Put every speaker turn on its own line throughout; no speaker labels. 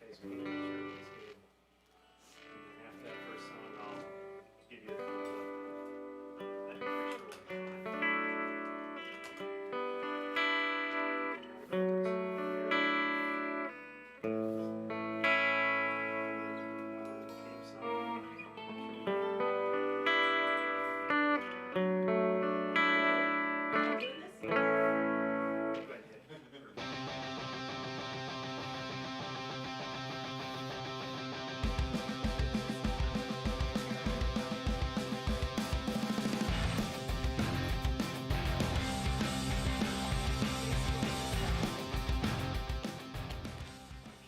Okay, so we can make sure it's good. And after that first song, I'll give you a thumbs up. Let me make sure we're fine. Theme song. Go ahead.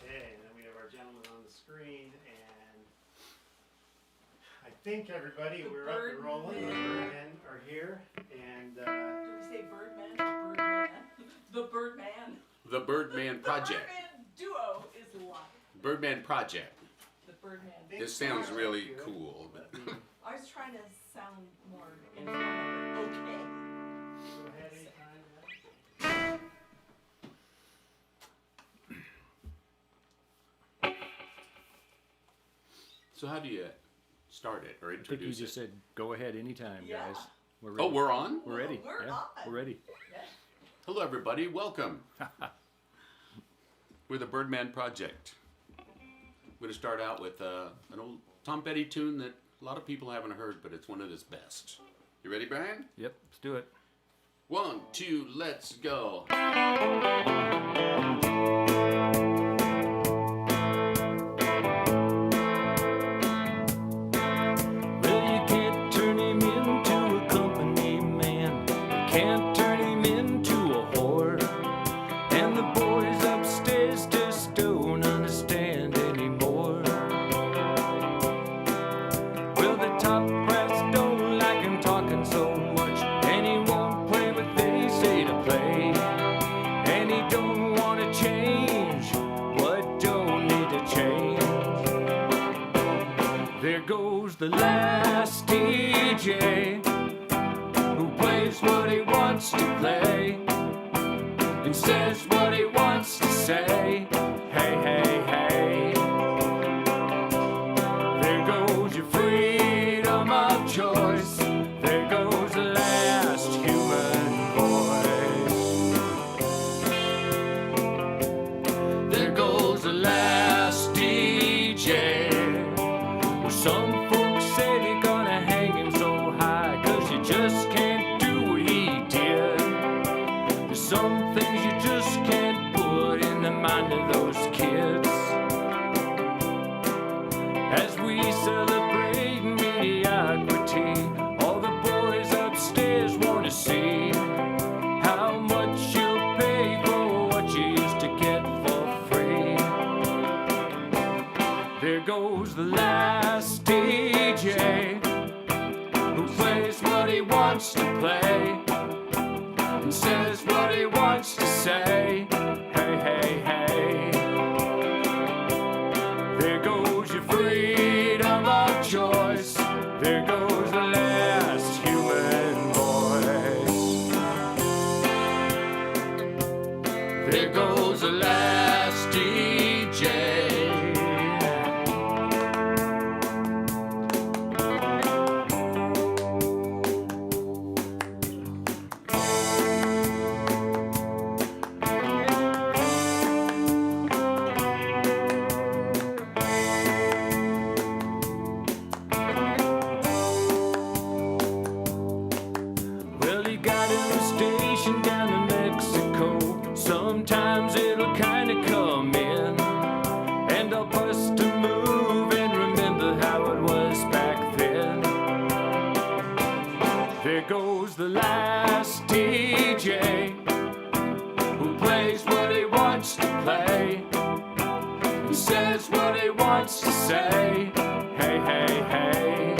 Okay, and then we have our gentleman on the screen, and I think everybody, we're up and rolling. The Bird-Men are here, and
Did we say Bird-Man or Bird-Man? The Bird-Man.
The Bird-Mann Project.
The Bird-Man duo is live.
Bird-Mann Project.
The Bird-Man.
This sounds really cool.
I was trying to sound more informal, but okay.
Go ahead anytime.
So how do you start it or
I think
introduce
you just
it?
said, go ahead anytime,
Yeah.
guys. We're
Oh,
ready.
we're on?
We're ready.
We're
yeah,
on.
We're ready.
Yeah.
Hello, everybody. Welcome. We're the Bird-Mann Project. We're going to start out with an old Tom Petty tune that a lot of people haven't heard, but it's one of his best. You ready, Brian?
Yep, let's do it.
1, 2, let's go.
Well, you can't turn him into a company man. You can't turn him into a whore. And the boys upstairs just don't understand anymore. Well, the top brass don't like him talking so much, and he won't play what they say to play. And he don't want to change what don't need to change. There goes the last DJ who plays what he wants to play and says what he wants to say. Hey, hey, hey. There goes your freedom of choice. There goes the last human voice. There goes the last DJ. Well, some folks say they're gonna hang him so high, 'cause you just can't do what he did. There's some things you just can't put in the mind of those kids. As we celebrate mediocrity, all the boys upstairs wanna see how much you'll pay for what you used to get for free. There goes the last DJ who plays what he wants to play and says what he wants to say. Hey, hey, hey. There goes your freedom of choice. There goes the last human voice. There goes the last DJ. Well, he got a station down in Mexico. Sometimes it'll kinda come in, and I'll bust a move and remember how it was back then. There goes the last DJ who plays what he wants to play and says what he wants to say. Hey, hey, hey.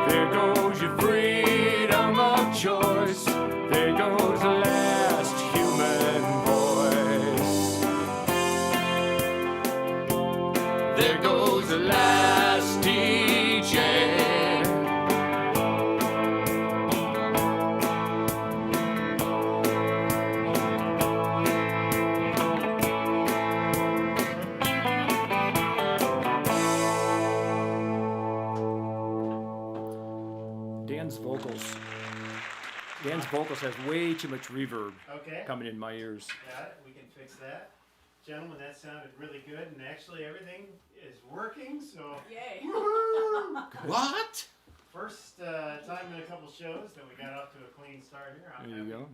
There goes your freedom of choice. There goes the last human voice. There goes the last DJ.
vocals has way too much reverb
Okay.
coming in my ears.
Got it. We can fix that. Gentlemen, that sounded really good, and actually everything is working, so
Yay.
What?
first time in a couple shows that we got off to a clean start here. I'm
There you
happy.
go.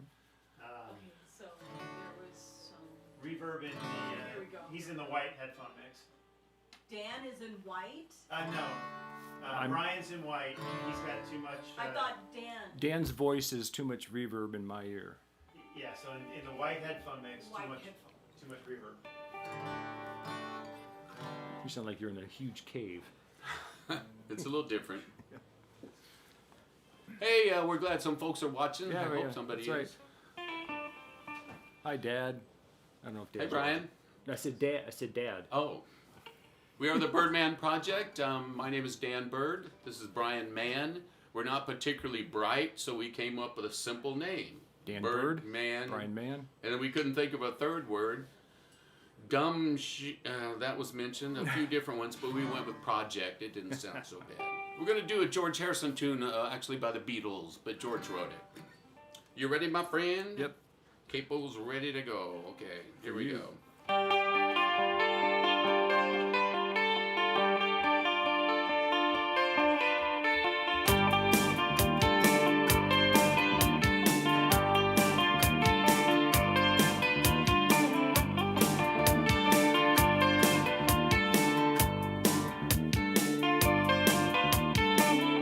Okay, so there was some.
Reverb in
Here we
the,
go.
he's in the white headphone mix.
Dan is in white.
No,
I'm-
Brian's in white. He's got too much.
I thought Dan.
Dan's voice is too much reverb in my ear.
Yeah, so in the white headphone mix,
White
too much reverb.
You sound like you're in a huge cave.
It's a little different. Hey, we're glad some folks are watching. I hope somebody
that's
is.
right. Hi, Dad. I don't know if Dad.
Hey, Brian.
I said Dad. I said Dad.
Oh. We are the Bird-Mann Project. My name is Dan Bird. This is Brian Mann. We're not particularly bright, so we came up with a simple name.
Dan Bird,
Mann.
Brian Mann.
And then we couldn't think of a third word. That was mentioned, a few different ones, but we went with Project. It didn't sound so bad. We're going to do a George Harrison tune, actually by the Beatles, but George wrote it. You ready, my friend?
Yep.
Capo's ready to go. Okay, here we
you.
go.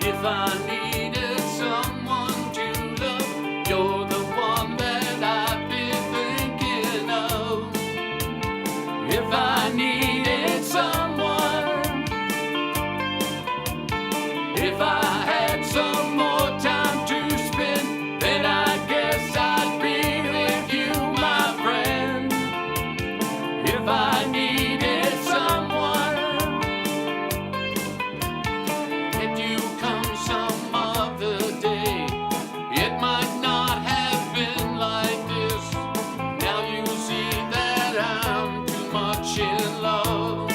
If I needed someone to love, you're the one that I've been thinking of. If I needed someone, if I had some more time to spend, then I guess I'd be with you, my friend. If I needed someone, if you come some other day, it might not have been like this. Now you see that I'm too much in love.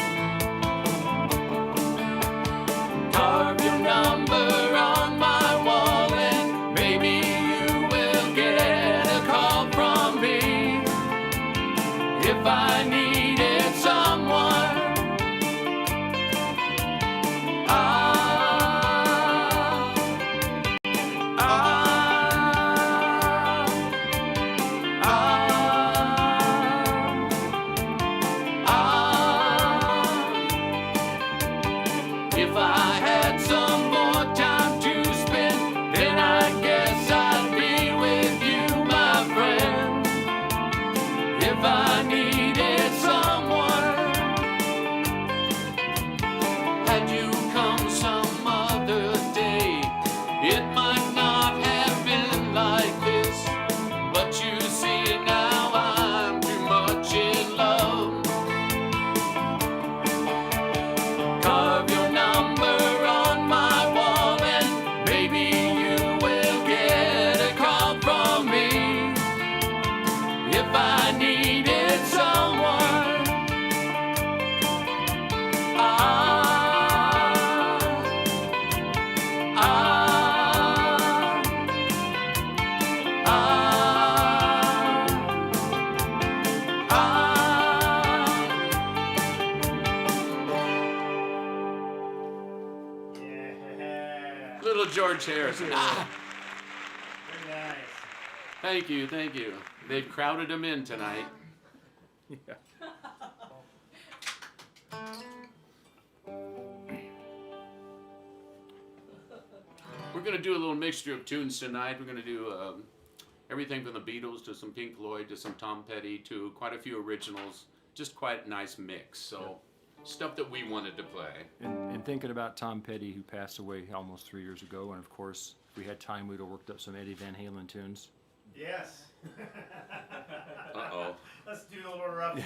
Carve your number on my wall and maybe you will get a call from me. If I needed someone, if I had some more time to spend, then I guess I'd be with you, my friend. If I needed someone, had you come some other day, it might not have been like this, but you see now I'm too much in love. Carve your number on my wall and maybe you will get a call from me. If I needed someone,
Yeah.
Little George Harrison.
Very nice.
Thank you, thank you. They've crowded him in tonight.
Yeah.
We're going to do a little mixture of tunes tonight. We're going to do everything from the Beatles to some Pink Floyd to some Tom Petty to quite a few originals. Just quite a nice mix. So stuff that we wanted to play.
And thinking about Tom Petty, who passed away almost 3 years ago, and of course, if we had time, we'd have worked up some Eddie Van Halen tunes.
Yes.
Uh-oh.
Let's do a little rough.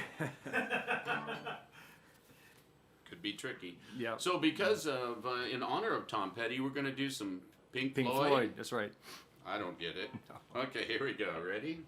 Could be tricky.
Yeah.
So because of, in honor of Tom Petty, we're going to do some Pink
Floyd, that's right.
I don't get it. Okay, here we go. Ready?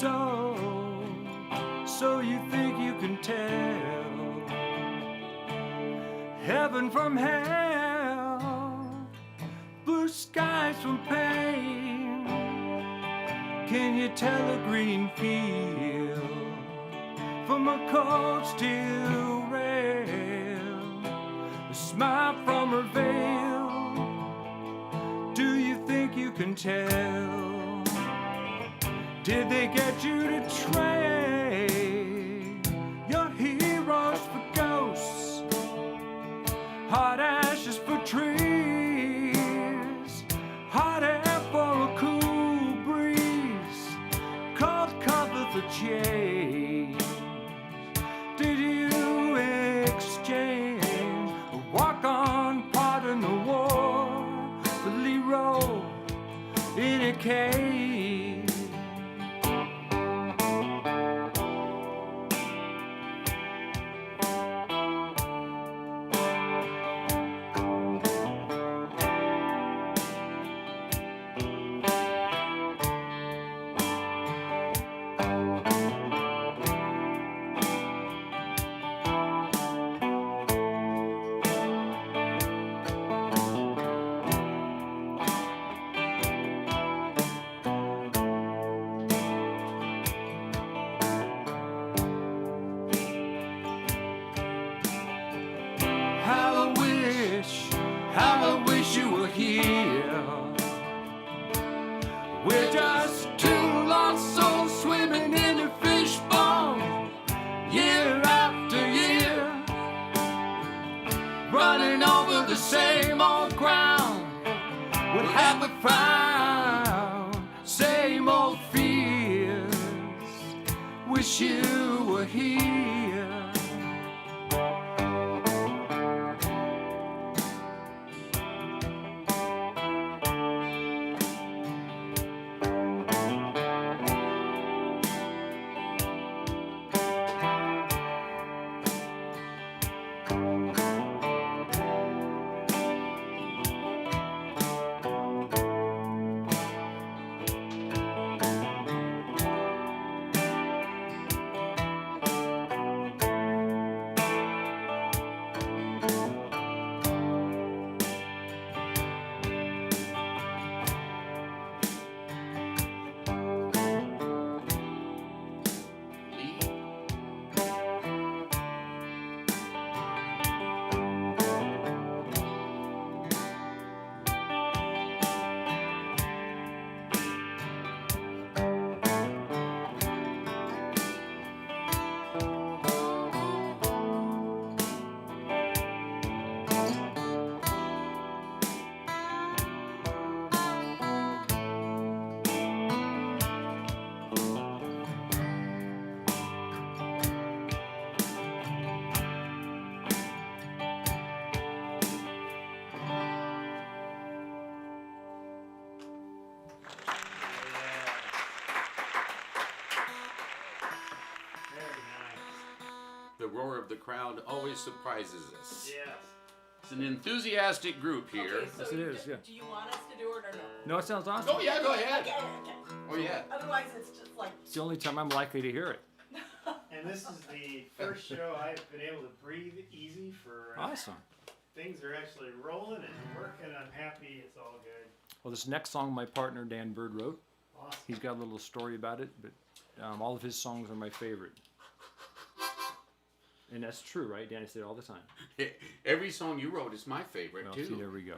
So you think you can tell heaven from hell, blue skies from pain? Can you tell a green field from a cold steel rail, a smile from her veil? Do you think you can tell? Did they get you to trade your heroes for ghosts, hot ashes for trees, hot air for a cool breeze, cold cover for change? Did you exchange a walk-on part in the war for Leroy in a cage? How I wish you were here. We're just two lost souls swimming in a fishbowl, year after year, running over the same old ground. What have we found? Same old fears. Wish you were here.
The roar of the crowd always surprises us.
Yes.
It's an enthusiastic group here.
Okay, so
Yes, it is, yeah.
Do you want us to do it or no?
No, it sounds awesome.
Oh yeah, go ahead.
Okay.
Oh yeah.
Otherwise, it's just like.
It's the only time I'm likely to hear it.
And this is the first show I've been able to breathe easy for.
Awesome.
Things are actually rolling and working. I'm happy. It's all good.
Well, this next song my partner Dan Bird wrote.
Awesome.
He's got a little story about it, but all of his songs are my favorite. And that's true, right? Dan, I say it all the time.
Every song you wrote is my favorite
Well,
too.
see, there we go.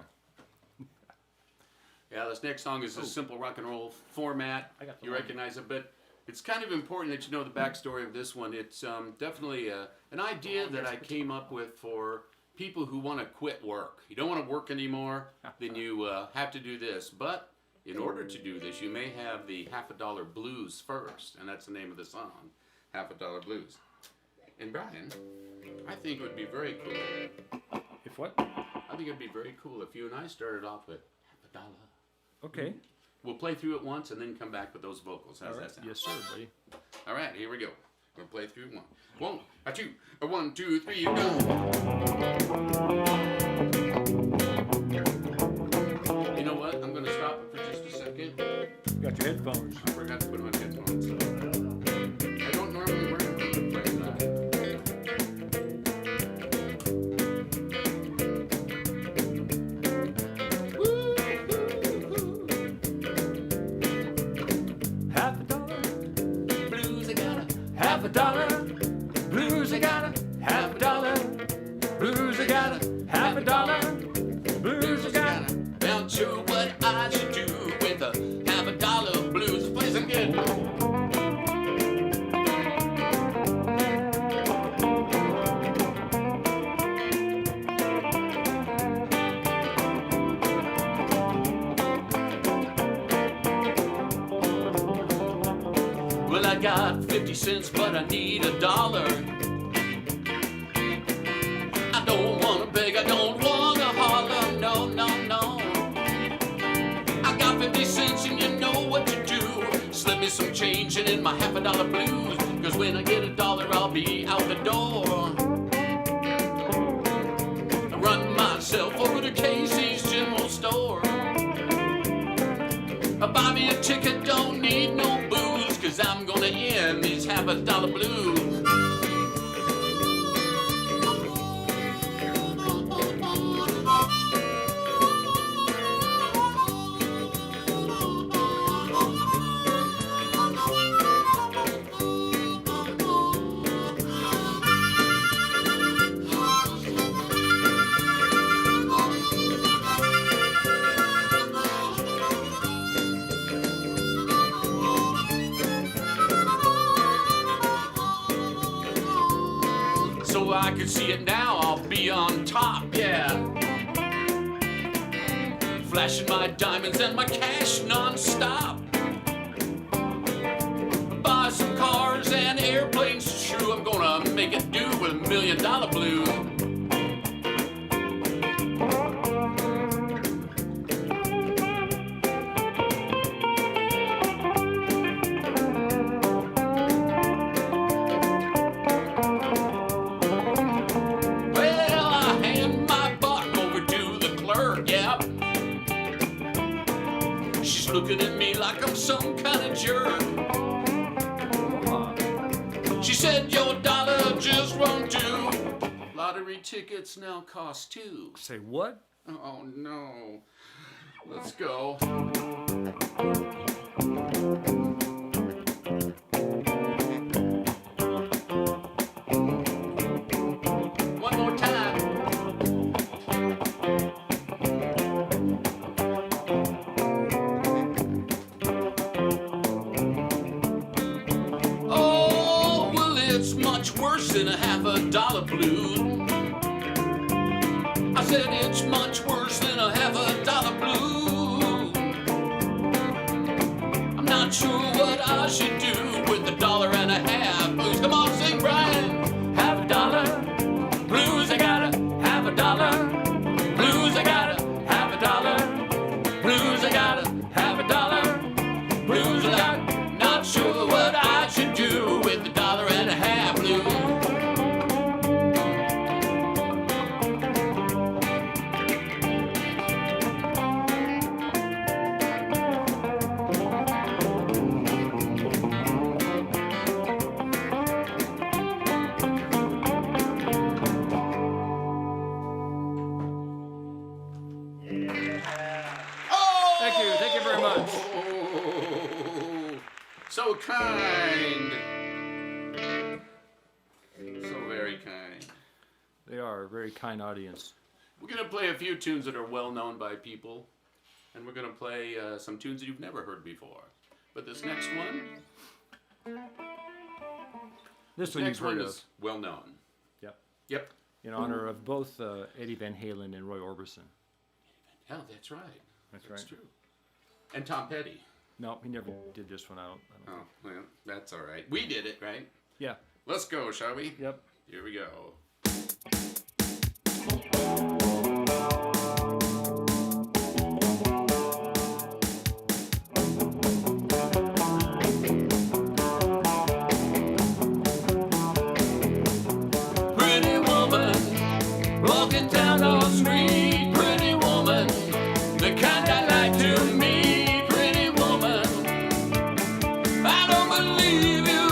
Yeah, this next song is a simple rock and roll format.
I got the
You
line.
recognize it, but it's kind of important that you know the backstory of this one. It's definitely an idea that I came up with for people who want to quit work. You don't want to work anymore, then you have to do this. But in order to do this, you may have the $50 blues first, and that's the name of the song, $50 blues. And Brian, I think it would be very cool.
If what?
I think it'd be very cool if you and I started off with $50.
Okay.
We'll play through it once and then come back with those vocals. How's
All right.
that sound?
Yes, sir, buddy.
All right, here we go. We'll play through one. One, a two, a 1, 2, 3, go. You know what? I'm going to stop it for just a second.
Got your headphones.
I forgot to put on headphones.
got half a dollar. Blues I got.
Not sure what I should do with a half a dollar blues. Plays again. Well, I got 50 cents, but I need a dollar. I don't wanna beg, I don't wanna holler, no, no, no. I got 50 cents and you know what to do. Slip me some change and in my half a dollar blues. Cause when I get a dollar, I'll be out the door. I run myself over to Casey's General Store. Buy me a ticket, don't need no booze. Cause I'm gonna end these half a dollar blues. So I can see it now, I'll be on top, yeah. Flashing my diamonds and my cash non-stop. Buy some cars and airplanes, true, I'm gonna make it do with $1 million blues. Looking at me like I'm some kind of jerk. She said, your dollar just won't do. Lottery tickets now cost $2.
Say what?
Oh no. Let's go. One more time. Worse than a half a dollar blues. I said it's much worse than a half a dollar blues. I'm not sure what I should do with $1.50 blues. Come on, sing, Brian.
Half a dollar. Blues I got half a dollar. Blues I got half a dollar. Blues I got half a dollar. Blues I got.
Not sure what I should do with $1.50 blues.
Thank you very much.
So kind. So very kind.
They are a very kind audience.
We're going to play a few tunes that are well known by people. And we're going to play some tunes that you've never heard before. But this next one,
This one you've
next one
heard of.
is well known.
Yep.
Yep.
In honor of both Eddie Van Halen and Roy Orbison.
Hell, that's right.
That's right.
True. And Tom Petty.
No, he never did this one. I don't
Oh, well, that's all right. We did it, right?
Yeah.
Let's go, shall we?
Yep.
Here we go.
Pretty woman walking down the street. Pretty woman, the kind I like to meet. Pretty woman, I don't believe you.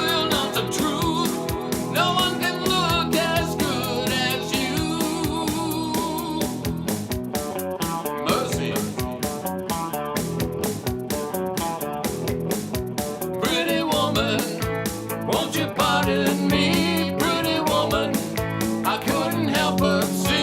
You're not the truth. No one can look as good as you. Mercy. Pretty woman, won't you pardon me? Pretty woman, I couldn't help but see.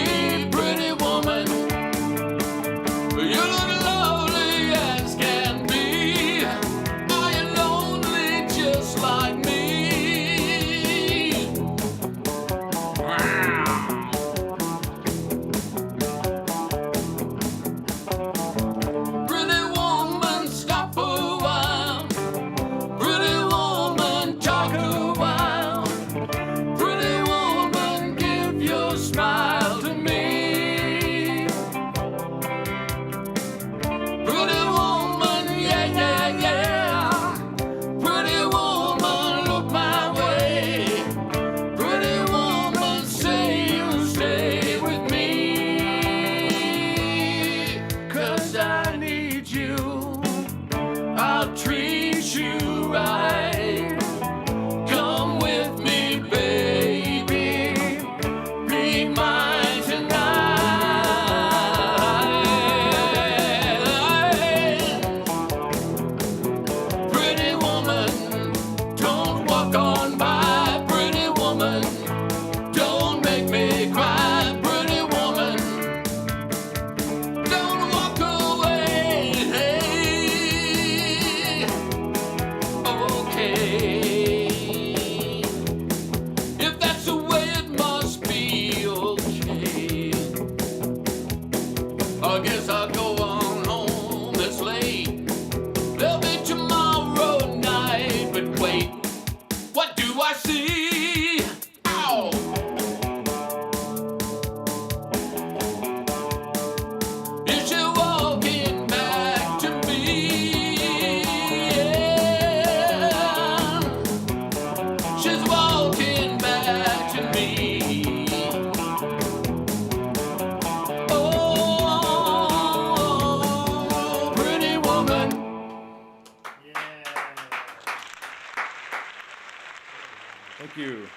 I guess I'll go on home. It's late. There'll be tomorrow night. But wait, what do I see? Ow! Is she walking back to me? Yeah. She's walking back to me. Oh, pretty woman.
Yeah.
Thank you.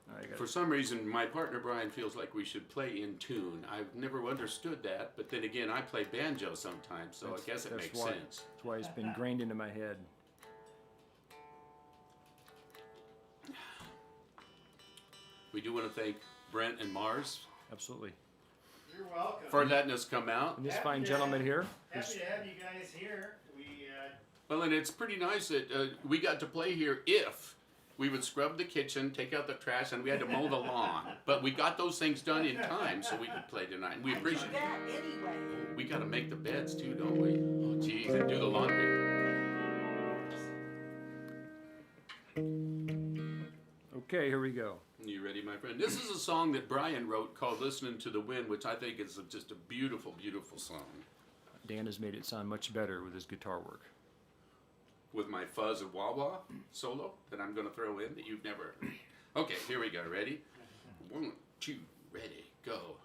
I got
For some reason, my partner Brian feels like we should play in tune. I've never understood that, but then again, I play banjo sometimes, so I guess it makes
why,
sense.
That's why it's been ingrained into my head.
We do want to thank Brent and Mars
Absolutely.
You're welcome.
for letting us come out.
And this
Happy
fine
to
gentleman
have-
here.
Happy to have you guys here.
Well, and it's pretty nice that we got to play here if we would scrub the kitchen, take out the trash, and we had to mow the lawn. But we got those things done in time so we could play tonight. And we
I do
appreciate it.
that anyway.
We got to make the beds too, don't we? Oh, geez, and do the laundry.
Okay, here we go.
You ready, my friend? This is a song that Brian wrote called Listening to the Wind, which I think is just a beautiful, beautiful song.
Dan has made it sound much better with his guitar work.
With my fuzz and wah-wah solo that I'm going to throw in that you've never heard. Okay, here we go. Ready? 1, 2, ready, go.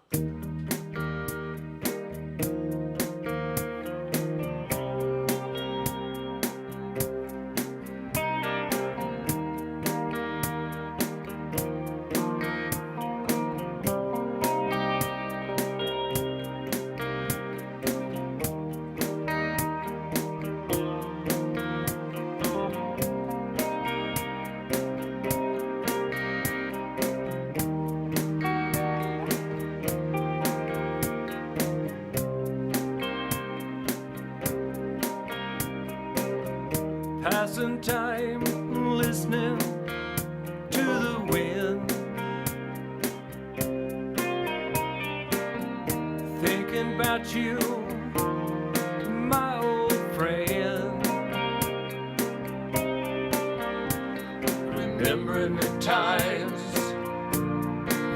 Passing time listening to the wind, thinking about you, my old friend, remembering the times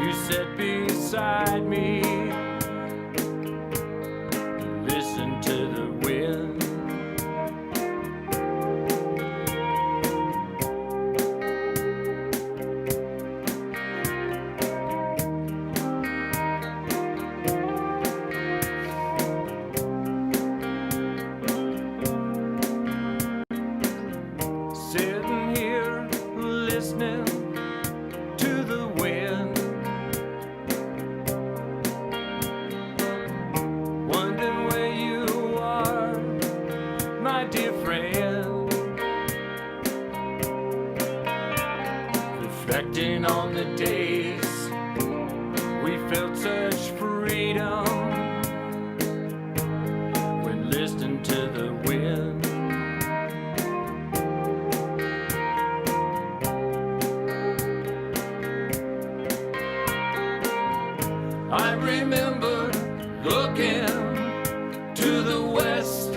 you sat beside me, listen to the wind. Sitting here listening to the wind, wondering where you are, my dear friend, reflecting on the days we felt such freedom when listening to the wind. I remember looking to the west.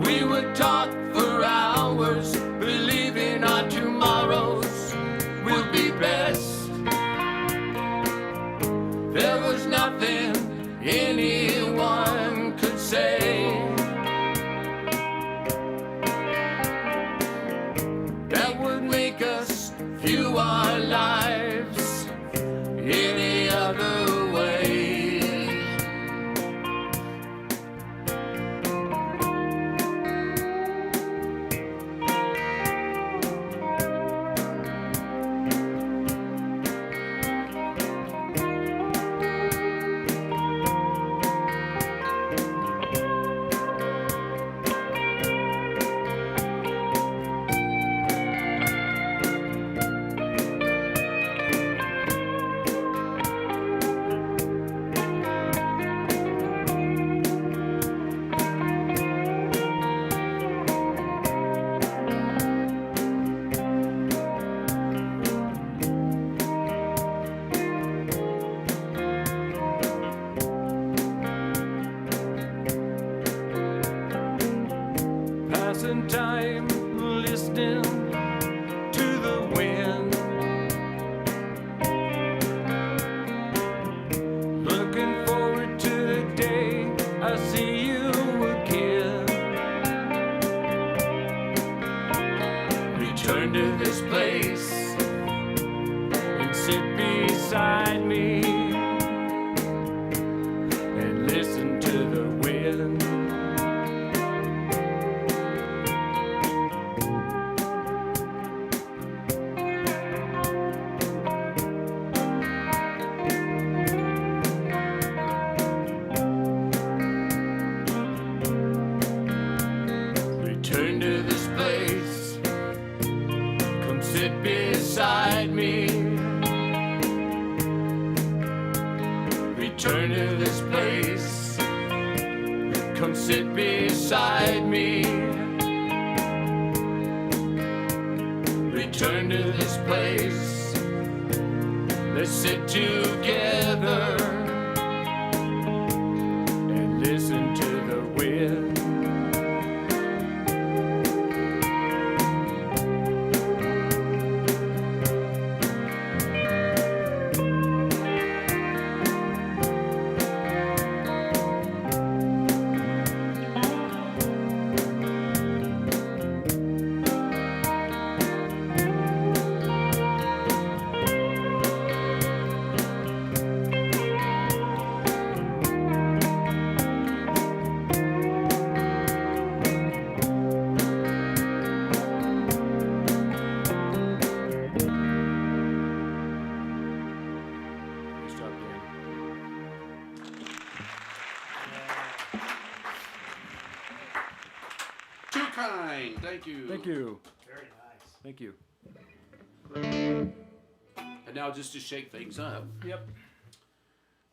We would talk for hours, believing our tomorrows will be best. There was nothing anyone could say that would make us view our lives any other way. time listening to the wind, looking forward to the day I see you again. Return to this place and sit beside me and listen to the wind. Return to this place, come sit beside me. Return to this place, come sit beside me. Return to this place, let's sit together and listen to the wind. Nice job, Dan.
Too kind. Thank you.
Thank you.
Very nice.
Thank you.
And now just to shake things up,
Yep.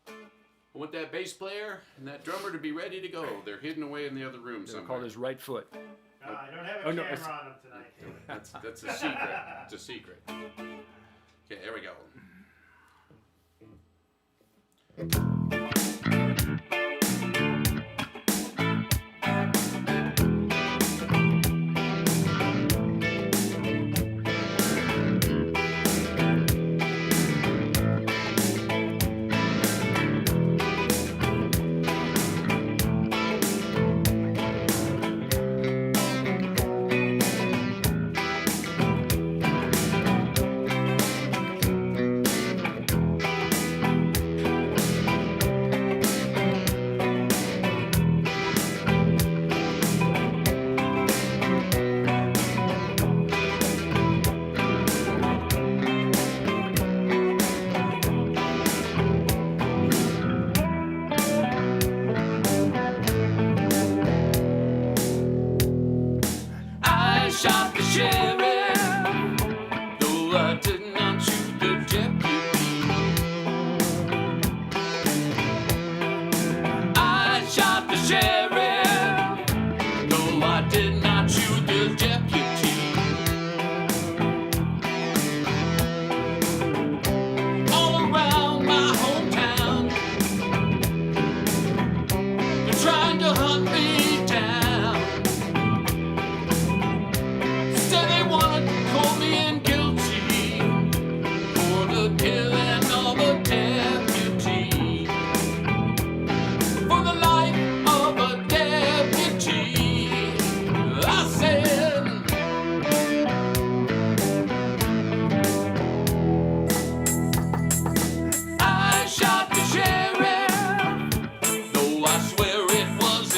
I want that bass player and that drummer to be ready to go. They're hidden away in the other room
They're
somewhere.
called his right foot.
No, I don't have a
Oh, no,
camera
it's-
on them tonight.
That's a secret. It's a secret. Okay, here we go.
I shot the sheriff, though I did not shoot the deputy. I shot the sheriff, though I did not shoot the deputy. All around my hometown, they're trying to hunt me down. Say they wanna call me in guilty for the killing of a deputy, for the life of a deputy. I said, I shot the sheriff, though I swear it was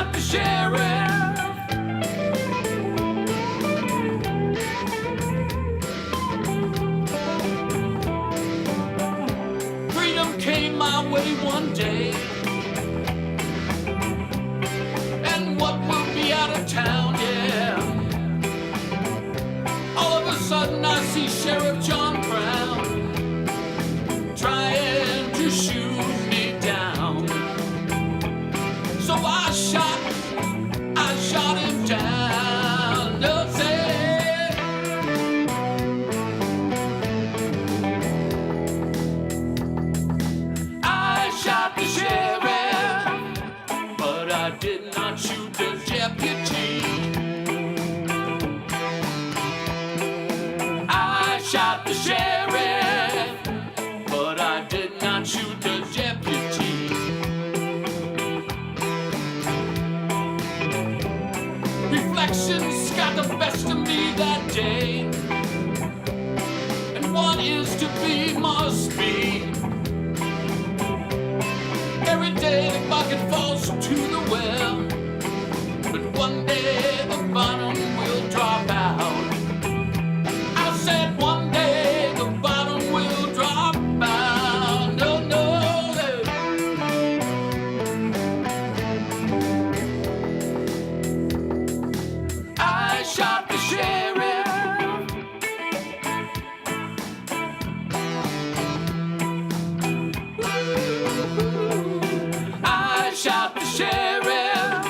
shot the sheriff. Freedom came my way one day, and what will be out of town, yeah. All of a sudden I see Sheriff John Brown trying to shoot me down. So I shot him down. No, say, I shot the sheriff, but I did not shoot the deputy. I shot the sheriff, but I did not shoot the deputy. Reflections got the best of me that day, and what is to be must be. Every day the bucket falls to the well, but one day the bottom will drop out. I said one day the bottom will drop out. No, no. I shot the sheriff. I shot the sheriff.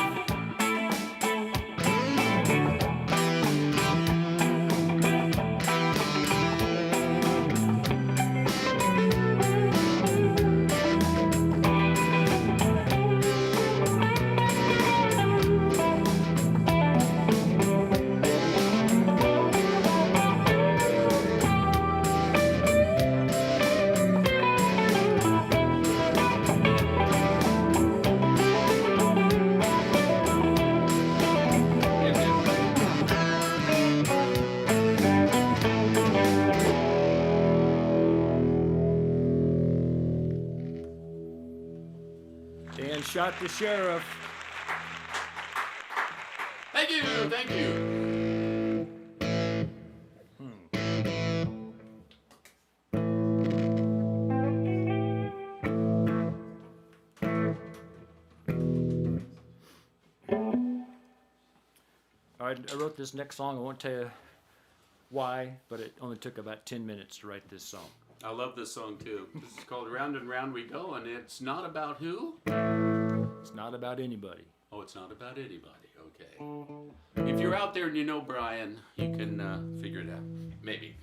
Dan shot the sheriff.
Thank you, thank you.
I wrote this next song. I won't tell you why, but it only took about 10 minutes to write this song.
I love this song too. This is called Round and Round We Go, and it's not about who?
It's not about anybody.
Oh, it's not about anybody. Okay. If you're out there and you know Brian, you can figure it out. Maybe.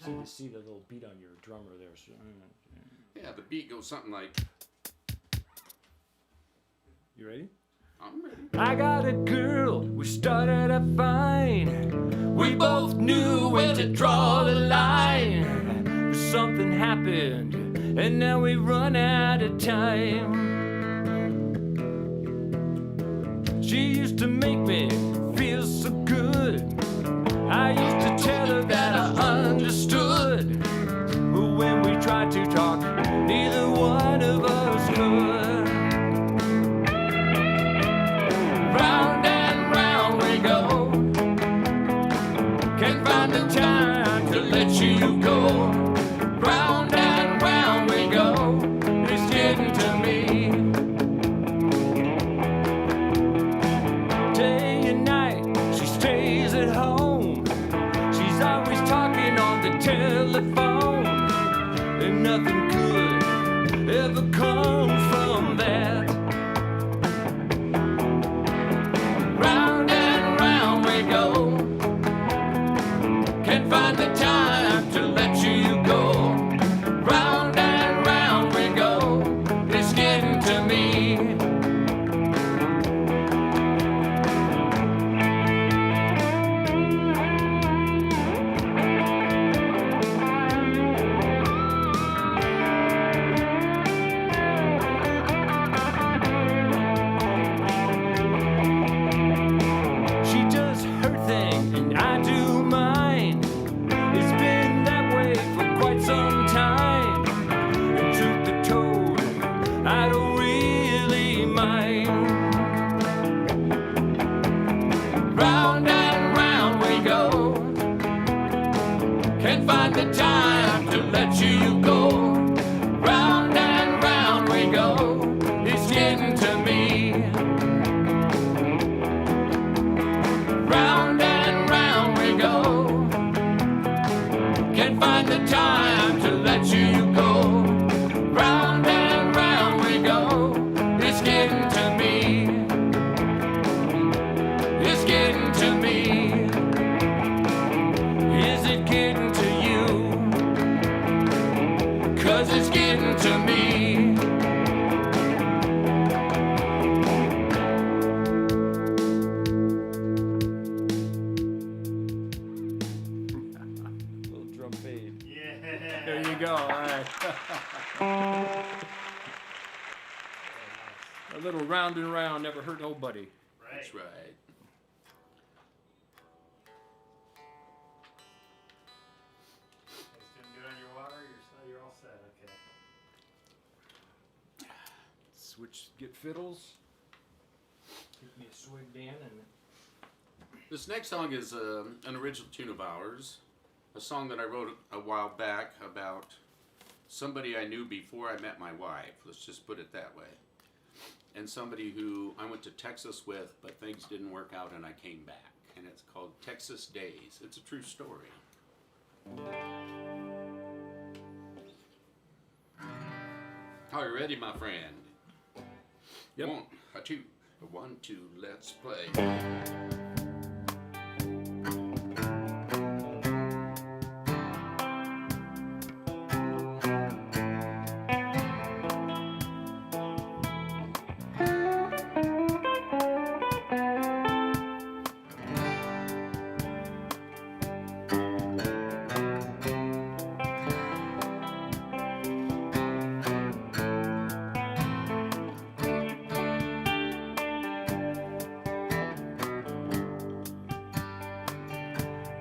You see the little beat on your drummer there. So,
Yeah, the beat goes something like,
you ready?
I'm ready.
I got a girl, we started out fine. We both knew where to draw the line. Something happened, and now we run out of time. She used to make me feel so good. I used to tell her that I understood. But when we tried to talk, neither one of us could. Round and round we go. Can't find the time to let you go. Round and round we go. It's getting to me. Day and night she stays at home. She's always talking on the telephone, and nothing good ever come from that. Round and round we go. Can't find the time to let you go. Round and round we go. It's getting to me.
little round and round, never hurt nobody.
Right.
That's right.
Guys doing good on your water? You're all set. Okay.
Switch, get fiddles. Keep me a swig, Dan, and
This next song is an original tune of ours, a song that I wrote a while back about somebody I knew before I met my wife. Let's just put it that way. And somebody who I went to Texas with, but things didn't work out and I came back. And it's called Texas Days. It's a true story. Are you ready, my friend?
Yep.
1, 2, 1, 2, let's play.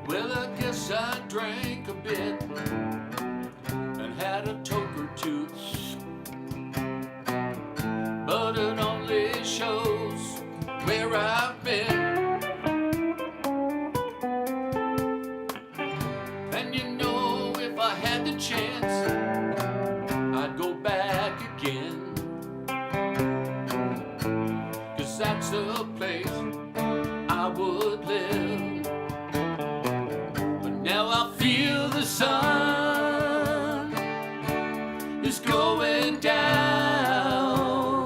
Well, I guess I drank a bit and had a toke or two, but it only shows where I've been. And you know, if I had the chance, I'd go back again, 'cause that's a place I would live. Now I feel the sun is going down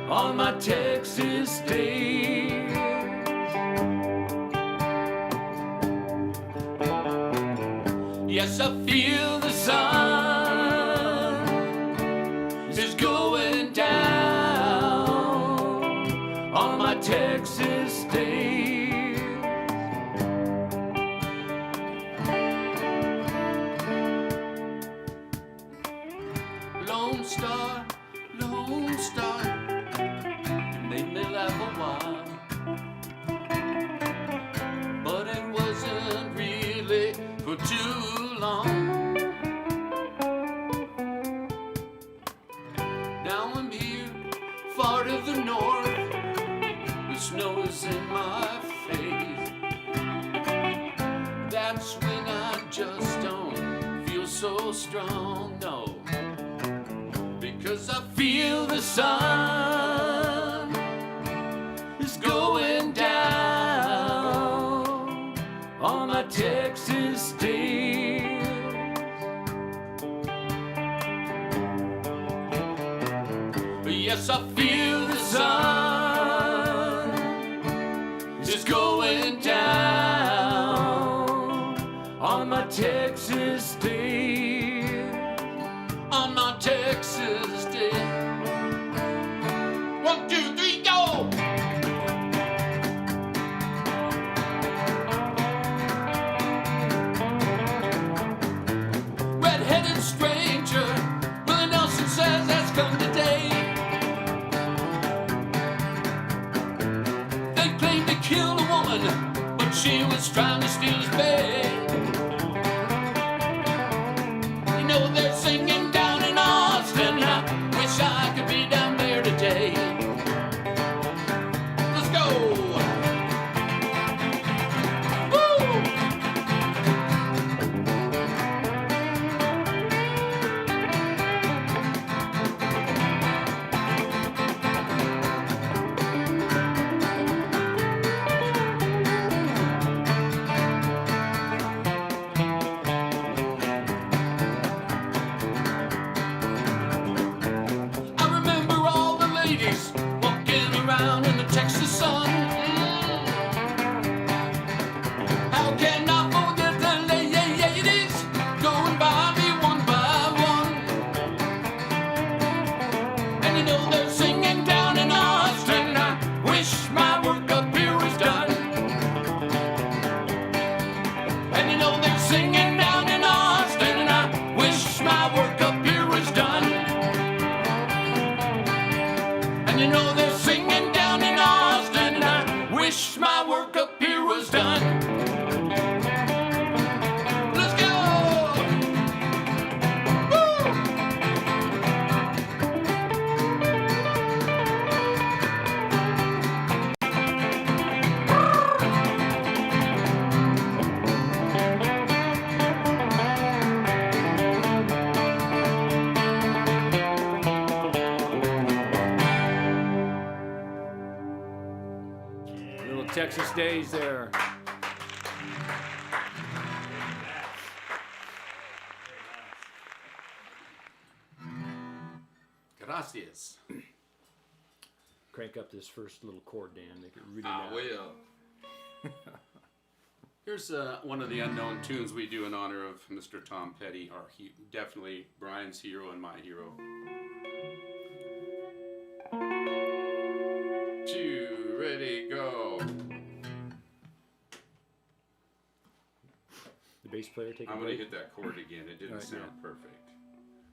on my Texas days. Yes, I feel the sun is going down on my Texas days. Lone Star, you made me laugh a while, but it wasn't really for too long. Now I'm here, far to the north, the snow is in my face. That's when I just don't feel so strong, no. Because I feel the sun is going down on my Texas days. 'Yes, I feel the sun is going down on my Texas days. On my Texas day. 1, 2, 3, go! Red-headed stranger, Willie Nelson says has come today. They claimed to kill a woman, but she was trying to steal his bed. You know they're singing down in Austin. I wish I could be down there today. Let's go! Woo!
Little Texas days there.
Gracias.
Crank up this first little chord, Dan. Make it really
Ah,
loud.
way up. Here's one of the unknown tunes we do in honor of Mr. Tom Petty, definitely Brian's hero and my hero. 2, ready, go.
The bass player take a
I'm going to
break.
hit that chord again. It didn't
All right,
sound
yeah.
perfect.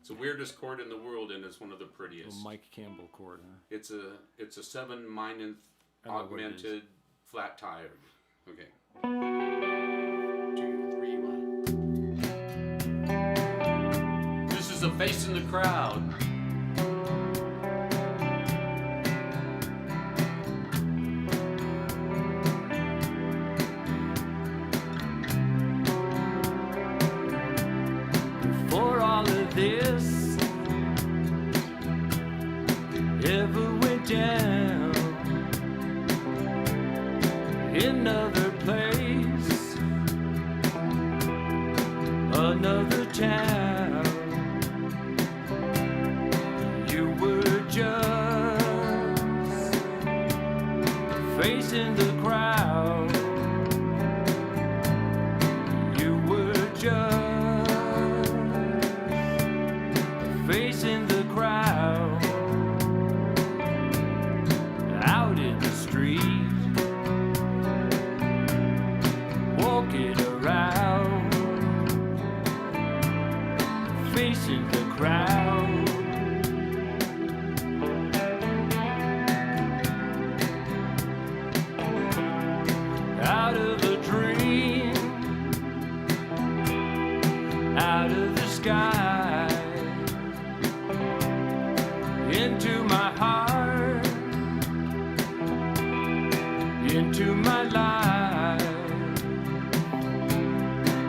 It's the weirdest chord in the world, and it's one of the prettiest.
Little Mike Campbell chord, huh?
It's a 7-minor
I know what it is.
augmented flat tired. Okay. 2, 3, 1. This is a face in the crowd.
For all of this ever went down in another place, another town, you were just facing the crowd. You were just facing the crowd out in the street, walking around, facing the crowd. Out of a dream, out of the sky, into my heart, into my life,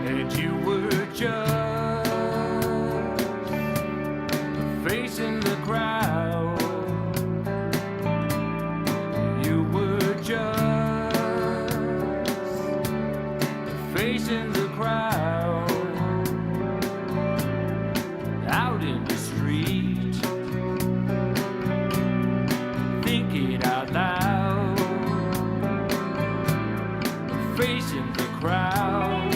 and you were just facing the crowd. You were just facing the crowd out in the street, thinking out loud, facing the crowd.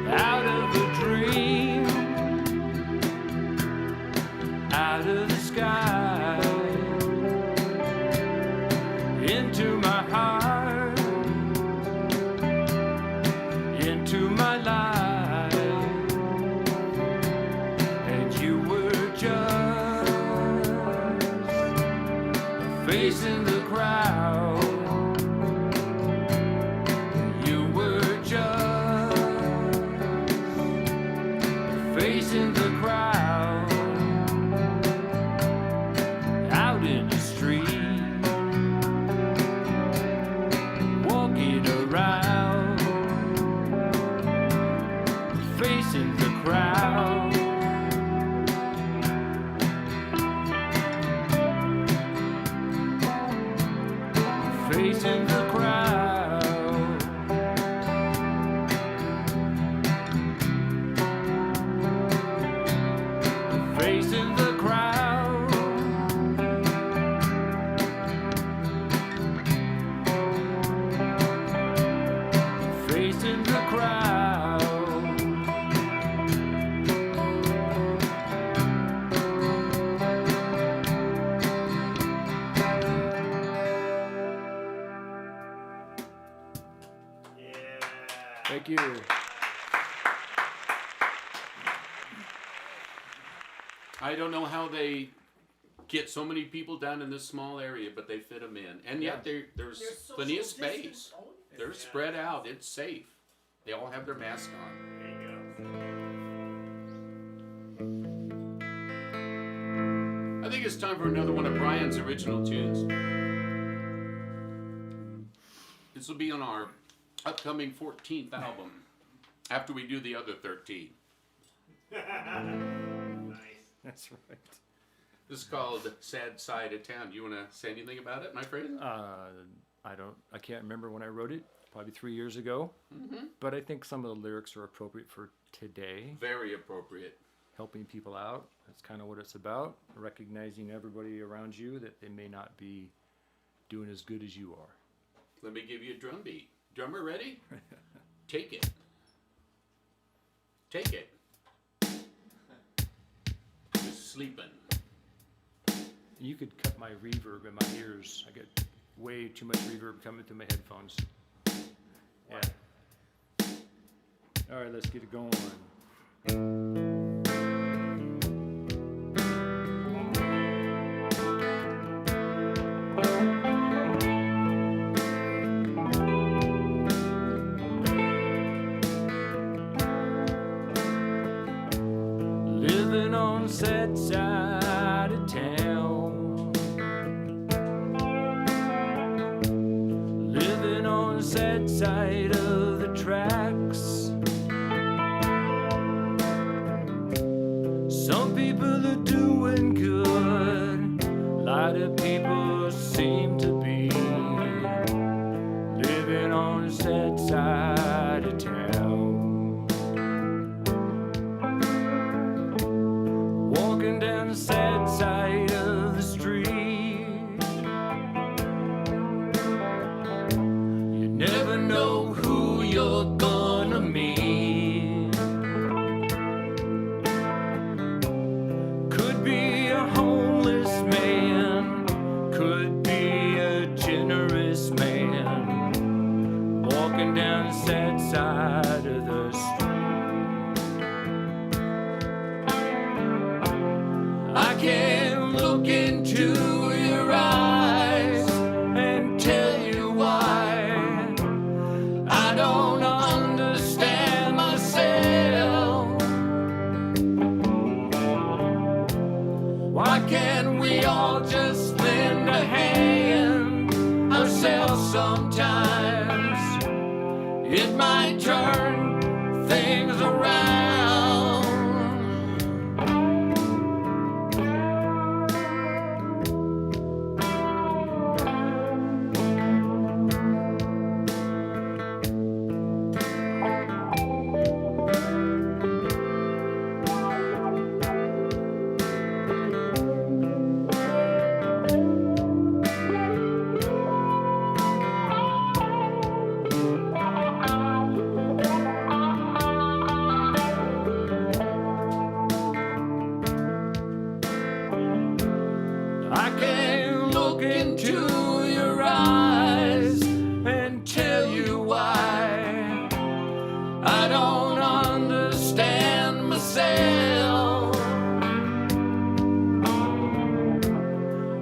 Out of a dream, out of the sky, into my heart, into my life, and you were just facing the crowd. You were just facing the crowd out in the street, walking around, facing the crowd. Facing the crowd. Facing the crowd. Facing the crowd.
Yeah.
Thank you.
I don't know how they get so many people down in this small area, but they fit them in. And yet there's
There's
plenty of
social
space.
distance. Oh,
They're spread out. It's safe. They all have their mask on.
There you go.
I think it's time for another one of Brian's original tunes. This will be on our upcoming 14th album, after we do the other 13.
Nice.
That's right.
This is called Sad Side of Town. Do you want to say anything about it, my friend?
I can't remember when I wrote it, probably 3 years ago. But I think some of the lyrics are appropriate for today.
Very appropriate.
Helping people out. That's kind of what it's about. Recognizing everybody around you that they may not be doing as good as you are.
Let me give you a drum beat. Drummer ready? Take it. Take it. Just sleeping.
You could cut my reverb in my ears. I get way too much reverb coming through my headphones. Yeah. All right, let's get it going. Living on the sad side of town. Living on the sad side of the tracks. Some people are doing good. A lot of people seem to be living on the sad side of town. Walking down the sad side of the street. You never know who you're gonna meet. Could be a homeless man, could be a generous man, walking down the sad side of the street. I can look into your eyes and tell you why I don't understand myself. Why can't we all just lend a hand ourselves sometimes? It might turn things around. I can look into your eyes and tell you why I don't understand myself.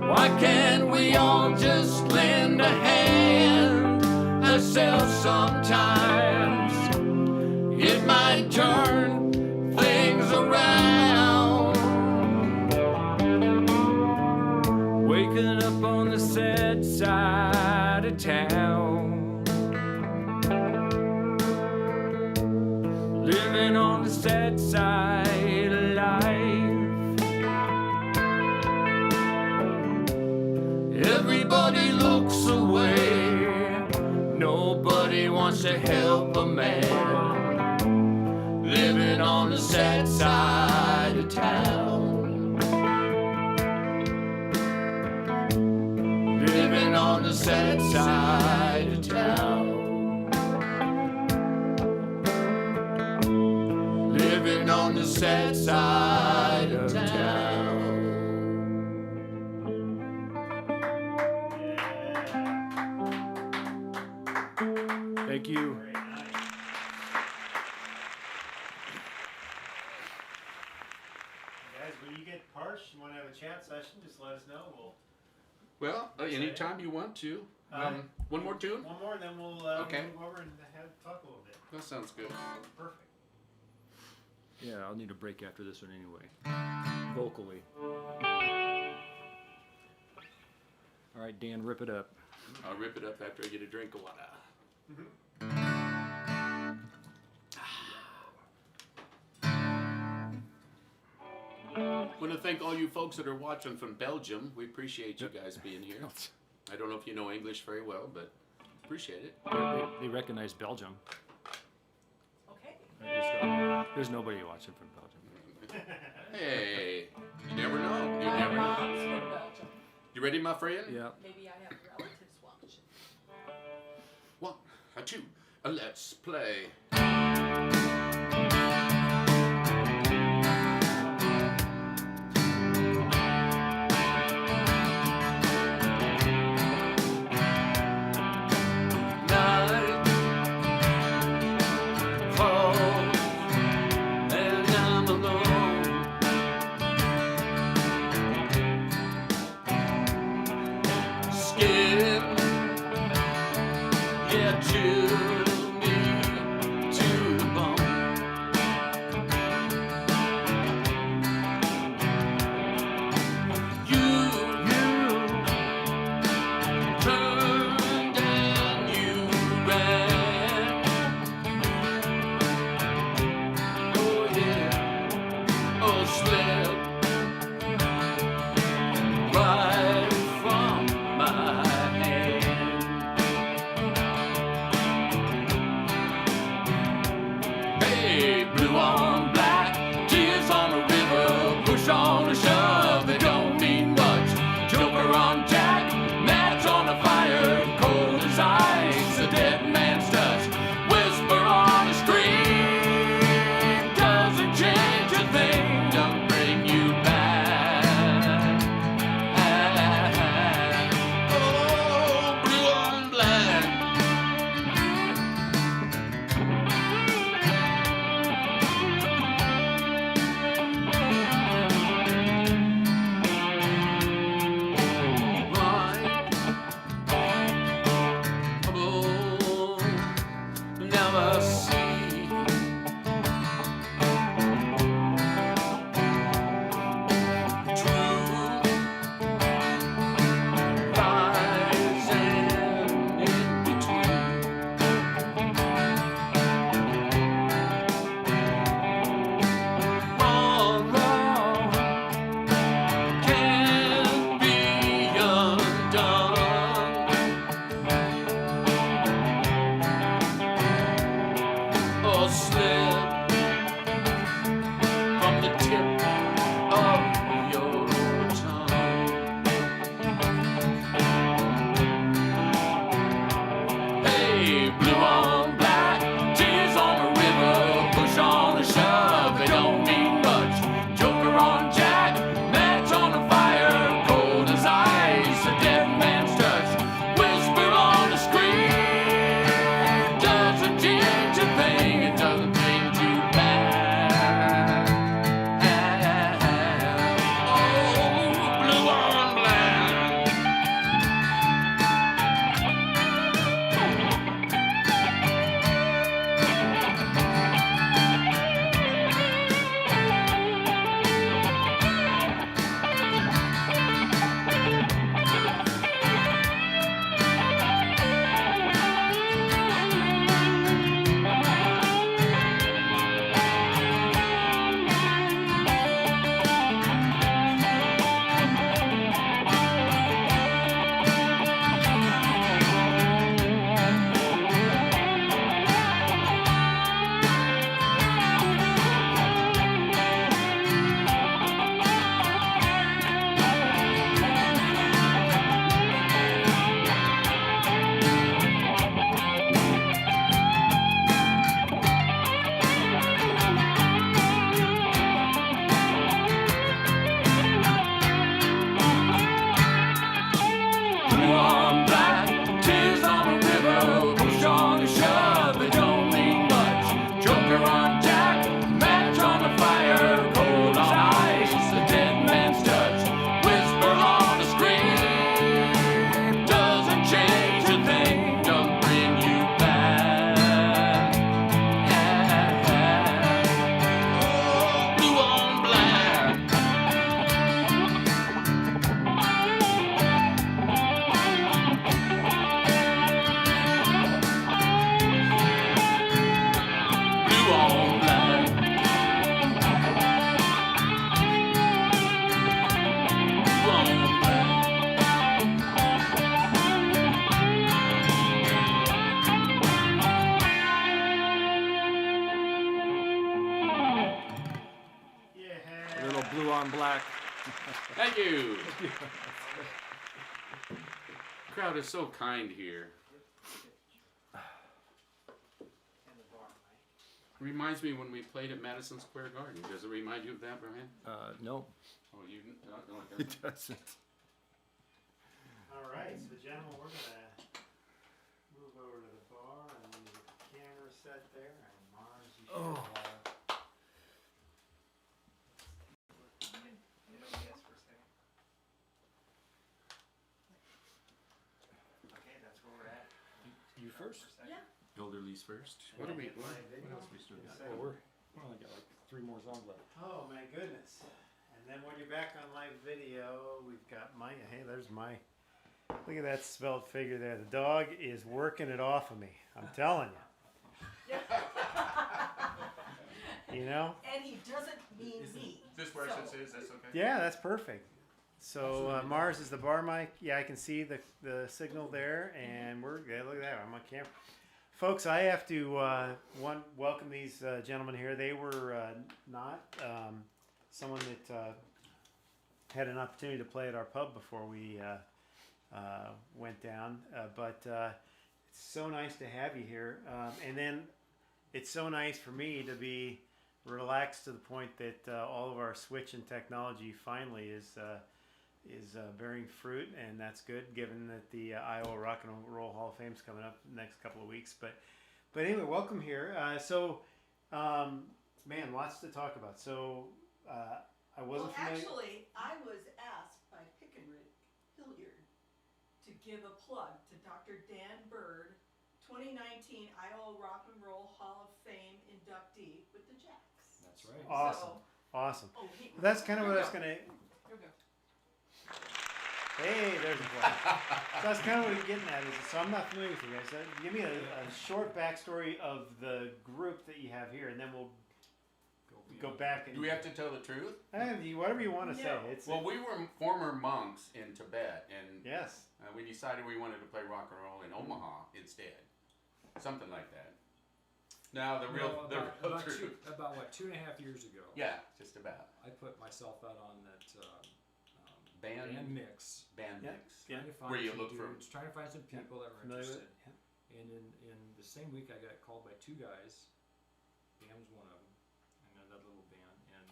Why can't we all just lend a hand ourselves sometimes? It might turn things around. Waking up on the sad side of town. Living on the sad side of life. Everybody looks away. Nobody wants to help a man. Living on the sad side of town. Living on the sad side of town. Living on the sad side of town. Thank you.
Very nice. Guys, when you get parched, you want to have a chat session, just let us know.
Well, anytime you want to. One more tune?
One more, and then we'll
Okay.
move over and talk a little bit.
That sounds good.
Perfect.
Yeah, I'll need a break after this one anyway. Vocally. right, Dan, rip it up.
I'll rip it up after I get a drink of water. Want to thank all you folks that are watching from Belgium. We appreciate you guys being here. I don't know if you know English very well, but appreciate it.
They recognize Belgium.
Okay.
There's nobody watching from Belgium.
Hey, you never know. You never know.
Mom's from Belgium.
You ready, my friend?
Yeah.
Maybe I have relatives watching.
1, 2, let's play. Thank you. Crowd is so kind here.
And the bar mic.
Reminds me when we played at Madison Square Garden. Does it remind you of that, Brian?
No,
Oh, you don't know
it doesn't.
All right, so gentlemen, we're gonna move over to the bar and then get the camera set there, and Mars, you should yes for a second. Okay, that's where we're at.
You first?
Yeah.
Elderly's first. What are we? What else we still got?
Well, we only got like 3 more songs left.
Oh my goodness. And then when you're back on live video, we've got Maya. Hey, there's my. Look at that svelte figure there. The dog is working it off of me. I'm telling you. You know?
And he doesn't mean me.
This where
So-
it is. That's okay.
Yeah, that's perfect. So Mars is the bar mic. Yeah, I can see the signal there, and yeah, look at that. I'm on camera. Folks, I have to welcome these gentlemen here. They were not someone that had an opportunity to play at our pub before we went down, but it's so nice to have you here. And then it's so nice for me to be relaxed to the point that all of our switch in technology finally is bearing fruit, and that's good given that the Iowa Rock and Roll Hall of Fame is coming up the next couple of weeks. But anyway, welcome here. Man, lots to talk about. So I wasn't familiar.
Actually, I was asked by Pick-and-Rick Hilliard to give a plug to Dr. Dan Bird, 2019 Iowa Rock and Roll Hall of Fame inductee with the Jacks.
That's right.
Awesome,
So,
awesome.
he,
That's kind of what I was gonna.
Here we go.
Hey, there's a plug. So that's kind of what you're getting at. So I'm not familiar with you guys. So give me a short backstory of the group that you have here, and then we'll go back and
Do we have to tell the truth?
whatever you want to say.
No.
It's
Well, we were former monks in Tibet, and
yes.
we decided we wanted to play rock and roll in Omaha instead. Something like that. Now the real truth.
About what, 2.5 years ago?
Yeah, just about.
I put myself out on that
Band
mix.
Band
Yeah.
mix.
Yeah.
Trying to find
Where you
some
look for-
dudes, trying to find some people that were
Familiar with
interested.
it?
And in the same week, I got called by 2 guys. Bam's one of them, and another little band. And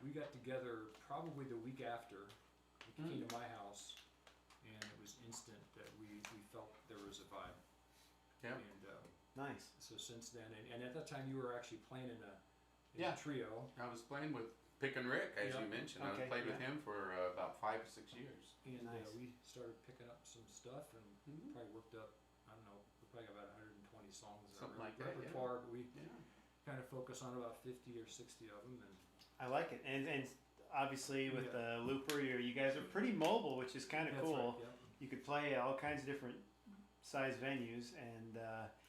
we got together probably the week after. He came to my house, and it was instant that we felt there was a vibe.
Yeah.
And
Nice.
so since then, and at that time, you were actually playing in a
Yeah.
trio.
I was playing with Pick and Rick, as
Yeah.
you mentioned.
Okay,
I played with
yeah.
him for about 5 or 6 years.
And
Nice.
we started picking up some stuff and
Mhm.
probably worked up, I don't know, we probably got about 120 songs in
Something
our
like that, yeah.
repertoire, but we
Yeah.
kind of focus on about 50 or 60 of them. And
I like it, and obviously with
Yeah.
the looper, you guys are pretty mobile, which is kind of
that's
cool.
right, yeah.
You could play all kinds of different size venues, and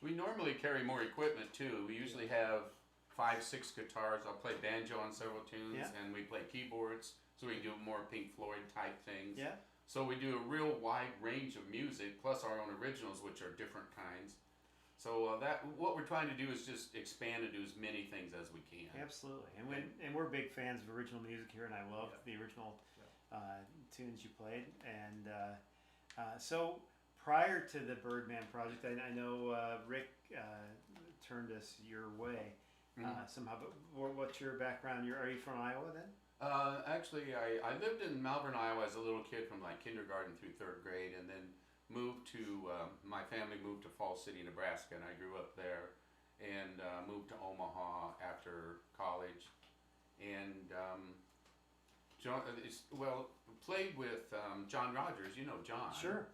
We normally carry more equipment too. We usually have 5, 6 guitars. I'll play banjo on several tunes,
Yeah.
and we play keyboards, so we can do more Pink Floyd type things.
yeah,
So we do a real wide range of music, plus our own originals, which are different kinds. So what we're trying to do is just expand and do as many things as we can.
absolutely. And we're big fans of original music here, and I love
Yeah.
the original tunes you played. And so prior to the Bird-Mann Project, I know Rick turned us your way somehow. But what's your background? Are you from Iowa then?
Actually, I lived in Malvern, Iowa as a little kid from like kindergarten through 3rd grade, and then moved to, my family moved to Falls City, Nebraska, and I grew up there, and moved to Omaha after college, and played with John Rogers, you know John.
Sure.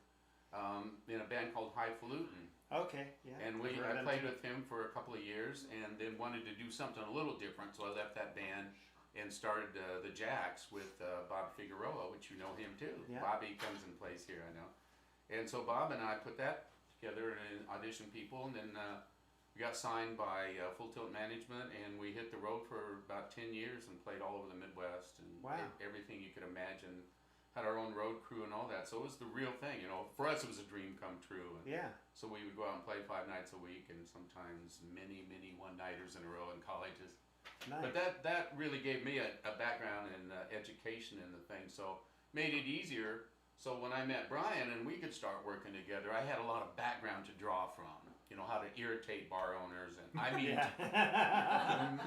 In a band called Highfalutin.
Okay. Yeah.
And
I've heard
I
them
played
too.
with him for a couple of years, and then wanted to do something a little different, so I left that band and started the Jacks with Bob Figueroa, which you know him too.
Yeah.
Bobby comes and plays here, I know. And so Bob and I put that together and auditioned people, and then we got signed by Full Tilt Management, and we hit the road for about 10 years and played all over the Midwest and
Wow.
everything you could imagine. Had our own road crew and all that, so it was the real thing, you know. For us, it was a dream come true. And
Yeah.
so we would go out and play 5 nights a week, and sometimes many one-nighters in a row in colleges.
Nice.
But that really gave me a background in education in the thing, so made it easier. So when I met Brian and we could start working together, I had a lot of background to draw from. You know, how to irritate bar owners and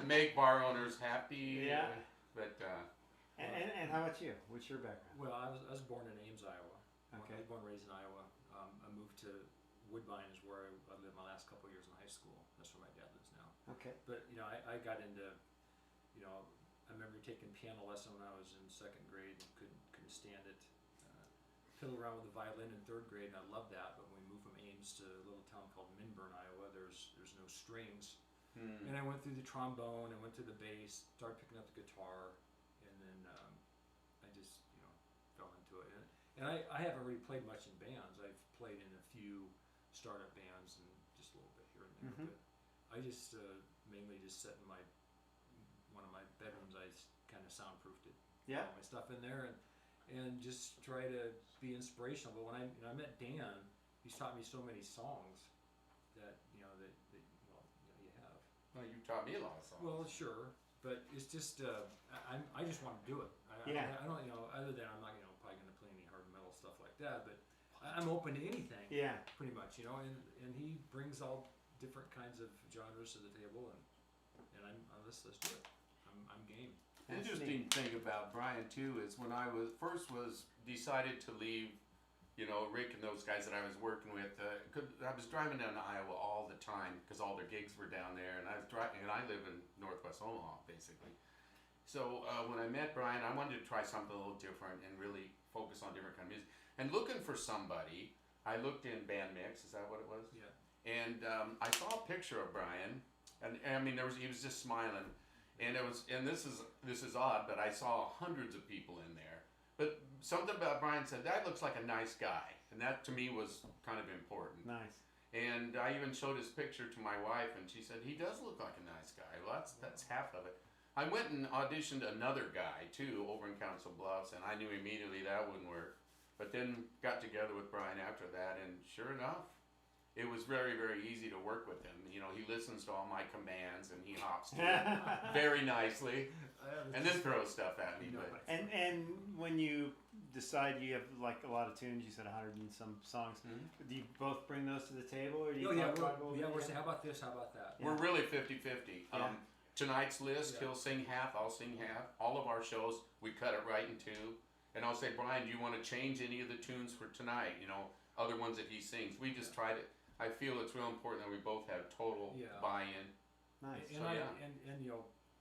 make bar owners happy.
Yeah.
But
and how about you? What's your background?
Well, I was born in Ames, Iowa.
Okay.
I was born and raised in Iowa. I moved to Woodbine is where I lived my last couple of years in high school. That's where my dad lives now.
Okay.
But I got into, I remember taking piano lesson when I was in second grade and couldn't stand it. Fiddled around with the violin in third grade, and I loved that. But when we moved from Ames to a little town called Minburn, Iowa, there's no strings. And I went through the trombone, and went through the bass, started picking up the guitar, and then I just fell into it. And I haven't really played much in bands. I've played in a few startup bands and just a little bit here and there.
Mhm.
But I just mainly just sat in one of my bedrooms. I kind of soundproofed it.
Yeah.
All my stuff in there and just try to be inspirational. But when I met Dan, he's taught me so many songs that you have.
well, you taught me a lot of songs.
Well, sure, but it's just I just want to do it. I don't other than I'm not probably going to play any hard metal stuff like that, but I'm open to anything.
Yeah.
Pretty much, and he brings all different kinds of genres to the table, and let's do it. I'm game.
That's
Interesting thing about Brian too is when I was decided to leave, Rick and those guys that I was working with. I was driving down to Iowa all the time because all their gigs were down there, and I was driving, and I live in Northwest Omaha basically. So when I met Brian, I wanted to try something a little different and really focus on different kind of music. And looking for somebody, I looked in Band Mix. Is that what it was?
Yeah.
And I saw a picture of Brian, and I mean he was just smiling. And this is odd, but I saw hundreds of people in there. But something about Brian said, that looks like a nice guy. And that to me was kind of important.
Nice.
And I even showed his picture to my wife, and she said, he does look like a nice guy. Well, that's half of it. I went and auditioned another guy, too, over in Council Bluffs, and I knew immediately that wouldn't work. But then got together with Brian after that, and sure enough, it was very, very easy to work with him. He listens to all my commands, and he hops to it very nicely, and then throws stuff at me. But
And when you decide you have like a lot of tunes, you said 100 and some songs.
Mhm.
Do you both bring those to the table, or do you
Oh yeah,
talk about
we're saying, how about this? How about that?
we're really 50-50.
Yeah.
Tonight's list,
Yeah.
he'll sing half, I'll sing half. All of our shows, we cut it right in two. And I'll say, Brian, do you want to change any of the tunes for tonight? Other ones that he sings. We just tried it. I feel it's real important that we both have total
Yeah.
buy-in.
Nice.
And
So,
I
yeah.
and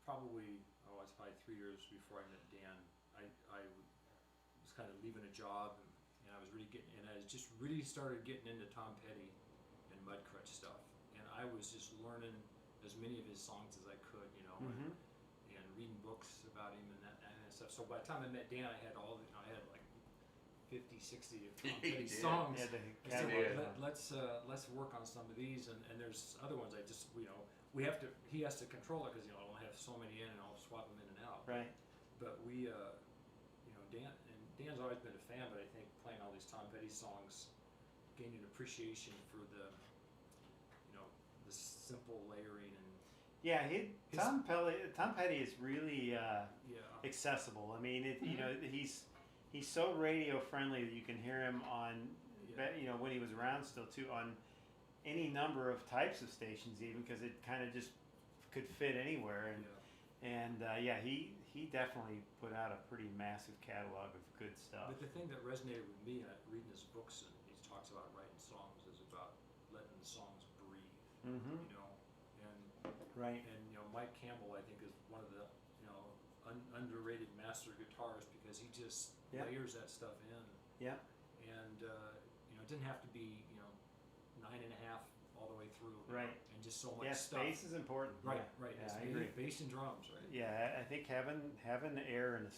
probably it's probably 3 years before I met Dan. I was kind of leaving a job and I was just really started getting into Tom Petty and Mudcrutch stuff. And I was just learning as many of his songs as I could,
Mhm.
and reading books about him and that stuff. So by the time I met Dan, I had I had like 50, 60 of Tom Petty
Yeah.
songs.
Yeah,
I said,
Yeah.
let's work on some of these, and there's other ones I just he has to control it because I only have so many in, and I'll swap them in and out.
Right.
But Dan's always been a fan, but I think playing all these Tom Petty songs, gained an appreciation for the simple layering and
Yeah, Tom Petty is really accessible. I mean, he's so radio friendly that you can hear him on, when he was around still too, on any number of types of stations even, because it kind of just could fit anywhere. And he definitely put out a pretty massive catalog of good stuff.
But the thing that resonated with me, reading his books, and he talks about writing songs, is about letting the songs breathe.
Mm-hmm.
And
Right.
and Mike Campbell, I think, is one of the underrated master guitarists because he just
Yeah.
layers that stuff in.
Yeah.
And it didn't have to be 9.5 all the way through.
Right.
And just so much
Yeah,
stuff.
space is important.
Right.
Yeah.
Right.
Yeah,
It's
I
mainly
agree.
bass and drums, right?
Yeah, I think having air in a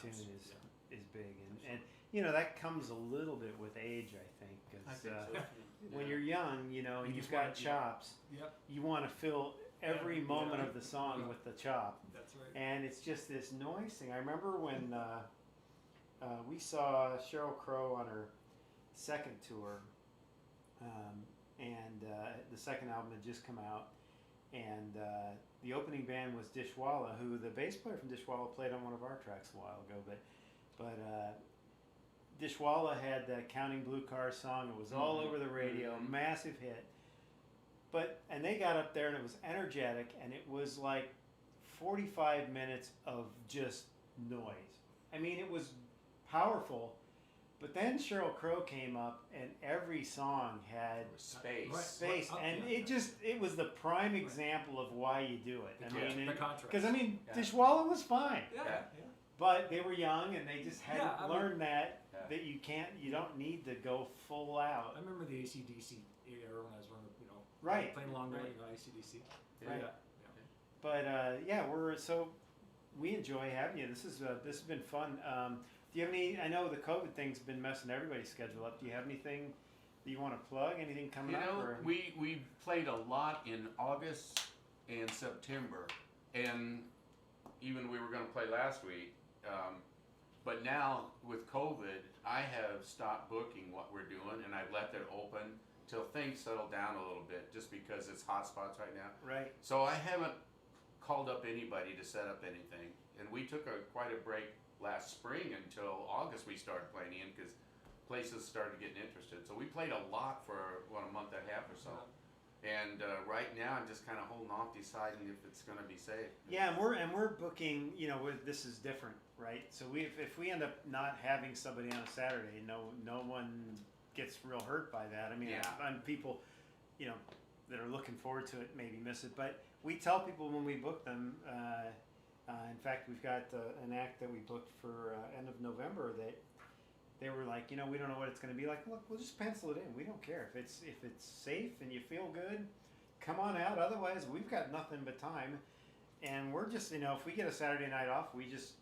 tune
Yeah.
is big, and that comes a little bit with age, I think, because when you're young,
You
and you've
just
got
wanna-
chops,
Yep.
you want to fill every
Yeah.
moment of the song
Yeah.
with the chop,
That's right.
and it's just this noise thing. I remember when we saw Sheryl Crow on her second tour, and the second album had just come out, and the opening band was Dishwalla, who the bass player from Dishwalla played on one of our tracks a while ago. But Dishwalla had that Counting Blue Cars song. It was all over the radio, massive hit. And they got up there and it was energetic, and it was like 45 minutes of just noise. I mean, it was powerful. But then Sheryl Crow came up, and every song had space, and it was the prime example of why you do it.
The contrast.
Because Dishwalla was fine,
Yeah.
but they were young, and they just had to learn that
Yeah.
you don't need to go full out.
I remember the AC/DC era when I was running,
Right.
playing along
Right.
with AC/DC.
Right.
Yeah.
But we enjoy having you. This has been fun. Do you have any? I know the COVID thing's been messing everybody's schedule up. Do you have anything that you want to plug? Anything coming up? Or?
We played a lot in August and September, and even we were going to play last week. But now with COVID, I have stopped booking what we're doing, and I've left it open till things settle down a little bit, just because it's hot spots right now.
Right.
So I haven't called up anybody to set up anything, and we took quite a break last spring until August. We started playing in because places started getting interested. So we played a lot for a month and a half or so. And right now I'm just kind of holding off, deciding if it's going to be safe.
Yeah, and we're booking. This is different, right? So if we end up not having somebody on a Saturday, no one gets real hurt by that. I mean, people, that are looking forward to it maybe miss it, but we tell people when we book them. In fact, we've got an act that we booked for end of November that they were like, we don't know what it's going to be like. Look, we'll just pencil it in. We don't care if it's safe and you feel good. Come on out. Otherwise, we've got nothing but time, and we're just if we get a Saturday night off, we just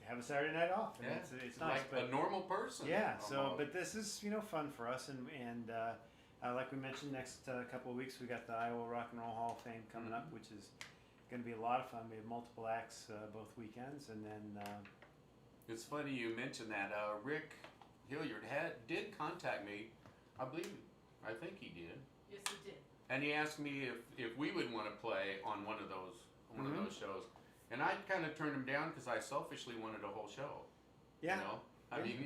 have a Saturday night off. And it's nice,
like a normal person.
Yeah. So, but this is fun for us, and like we mentioned, next couple of weeks we got the Iowa Rock and Roll Hall of Fame coming up, which is going to be a lot of fun. We have multiple acts both weekends, and then
it's funny you mentioned that. Rick Hilliard did contact me. I think he did.
Yes, he did.
And he asked me if we would want to play on one of those shows, and I kind of turned him down because I selfishly wanted a whole show.
Yeah.
I mean,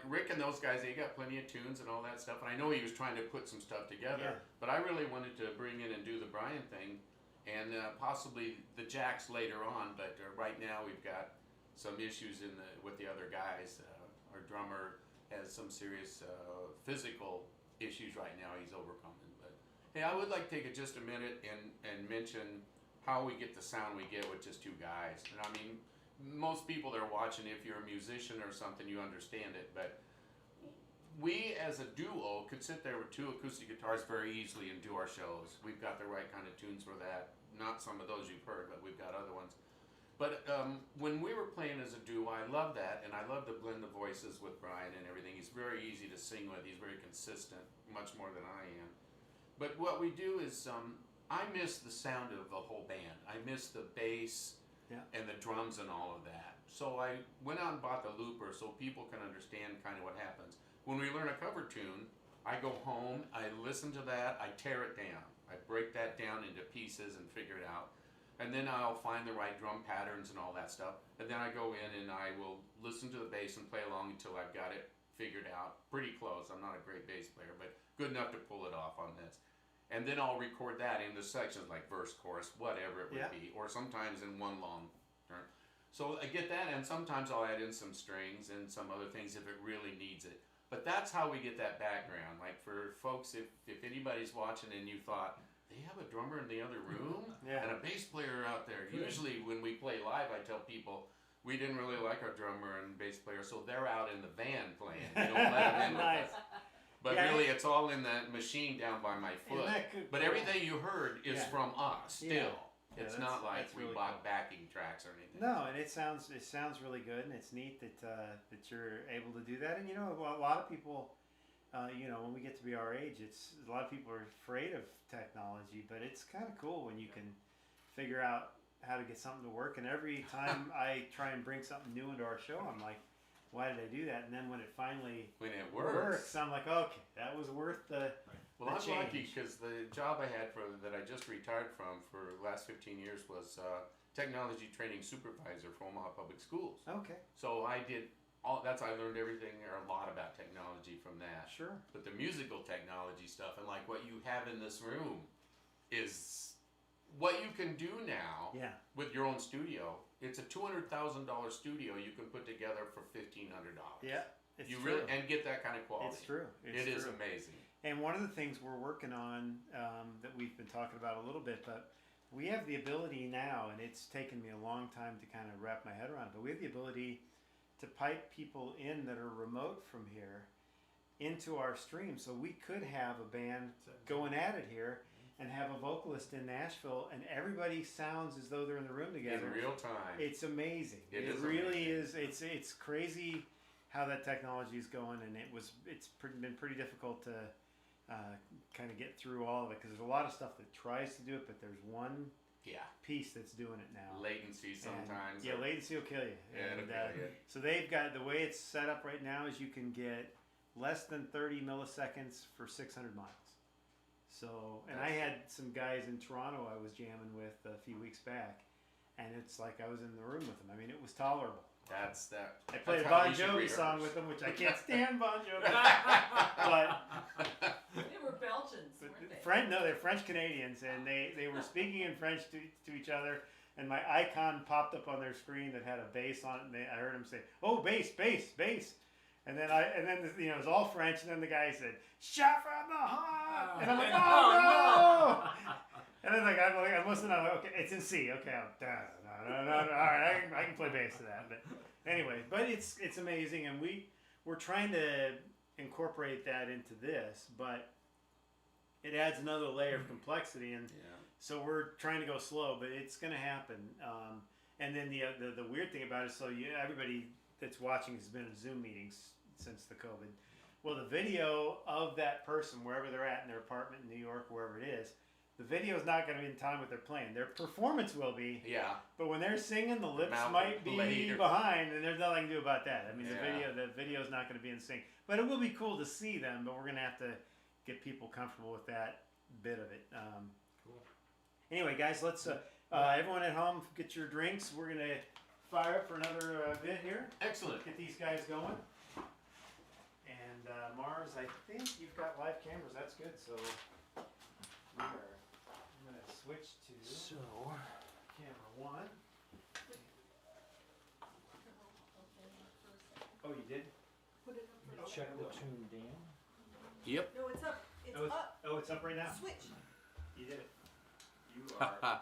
Rick and those guys, they got plenty of tunes and all that stuff, and I know he was trying to put some stuff together.
Yeah.
But I really wanted to bring in and do the Brian thing. And possibly the Jacks later on, but right now we've got some issues with the other guys. Our drummer has some serious physical issues right now he's overcoming. But hey, I would like to take just a minute and mention how we get the sound we get with just two guys. And I mean, most people that are watching, if you're a musician or something, you understand it. But we as a duo could sit there with two acoustic guitars very easily and do our shows. We've got the right kind of tunes for that. Not some of those you've heard, but we've got other ones. But when we were playing as a duo, I love that, and I love to blend the voices with Brian and everything. He's very easy to sing with. He's very consistent, much more than I am. But what we do is, I miss the sound of the whole band. I miss the bass and the drums and all of that. So I went out and bought the looper so people can understand kind of what happens. When we learn a cover tune, I go home, I listen to that, I tear it down. I break that down into pieces and figure it out. And then I'll find the right drum patterns and all that stuff. And then I go in and I will listen to the bass and play along until I've got it figured out. Pretty close. I'm not a great bass player, but good enough to pull it off on this. And then I'll record that into sections like verse, chorus, whatever it would be. Or sometimes in one long turn. So I get that, and sometimes I'll add in some strings and some other things if it really needs it. But that's how we get that background. Like for folks, if anybody's watching and you thought, they have a drummer in the other room and a bass player out there. Usually when we play live, I tell people, we didn't really like our drummer and bass player, so they're out in the van playing. We don't let them in with us. But really, it's all in that machine down by my foot. But everything you heard is from us still. It's not like we bought backing tracks or anything.
No, and it sounds really good, and it's neat that you're able to do that. And a lot of people, when we get to be our age, a lot of people are afraid of technology, but it's kind of cool when you can figure out how to get something to work. And every time I try and bring something new into our show, I'm like, why did I do that? And then when it finally
works,
I'm like, okay, that was worth the
Well,
the
I'm lucky
change.
because the job I had that I just retired from for the last 15 years was technology training supervisor for Omaha Public Schools.
Okay,
So I did that's I learned everything or a lot about technology from that.
sure.
But the musical technology stuff and like what you have in this room is what you can do now
Yeah,
with your own studio. It's a $200,000 studio you can put together for $1,500.
yeah, it's
You
true.
really and get that kind of quality.
It's true. It's
It is
true.
amazing.
And one of the things we're working on that we've been talking about a little bit, but we have the ability now, and it's taken me a long time to kind of wrap my head around it, but we have the ability to pipe people in that are remote from here into our stream. So we could have a band going at it here and have a vocalist in Nashville, and everybody sounds as though they're in the room together.
In real time.
It's amazing.
It is
really
amazing.
is. It's crazy how that technology is going, and been pretty difficult to kind of get through all of it, because there's a lot of stuff that tries to do it, but there's one
Yeah.
piece that's doing it now.
Latency
And,
sometimes.
yeah, latency will kill you.
Yeah, it'll
And,
kill you.
so they've got, the way it's set up right now is you can get less than 30 milliseconds for 600 miles. So, and I had some guys in Toronto I was jamming with a few weeks back, and it's like I was in the room with them. I mean, it was tolerable.
That's that.
I played a
that's how
Bon
we should
Jovi
rehearse.
song with them, which I can't stand Bon Jovi. But
They were Belgians, weren't they?
they're French Canadians, and they were speaking in French to each other. And my icon popped up on their screen that had a bass on it, and I heard them say, "Oh, bass, bass, bass." And then it was all French, and then the guy said, "Shot from the heart," and I'm like, "Oh no!" And then I'm listening. I'm like, "Okay, it's in C. Okay, no. All right, I can play bass to that." But anyway, it's amazing, and we're trying to incorporate that into this, but it adds another layer of complexity, and
Yeah.
so we're trying to go slow, but it's going to happen. And then the weird thing about it, so everybody that's watching has been in Zoom meetings since the COVID. Well, the video of that person, wherever they're at in their apartment in New York, wherever it is, the video is not going to be in time with their playing. Their performance will be,
Yeah.
but when they're singing, the lips
mouth
might be
later.
behind, and there's nothing I can do about that. I mean,
Yeah.
the video is not going to be in sync, but it will be cool to see them. But we're going to have to get people comfortable with that bit of it.
Cool.
Anyway, guys, let's everyone at home get your drinks. We're gonna fire up for another bit here.
Excellent.
Get these guys going. And Mars, I think you've got live cameras. That's good. So I'm gonna switch to camera one. Oh, you did?
Put it up.
Check the tune, Dan.
Yep.
No, it's up. It's up.
Oh, it's up right now.
Switch.
You did it. You are.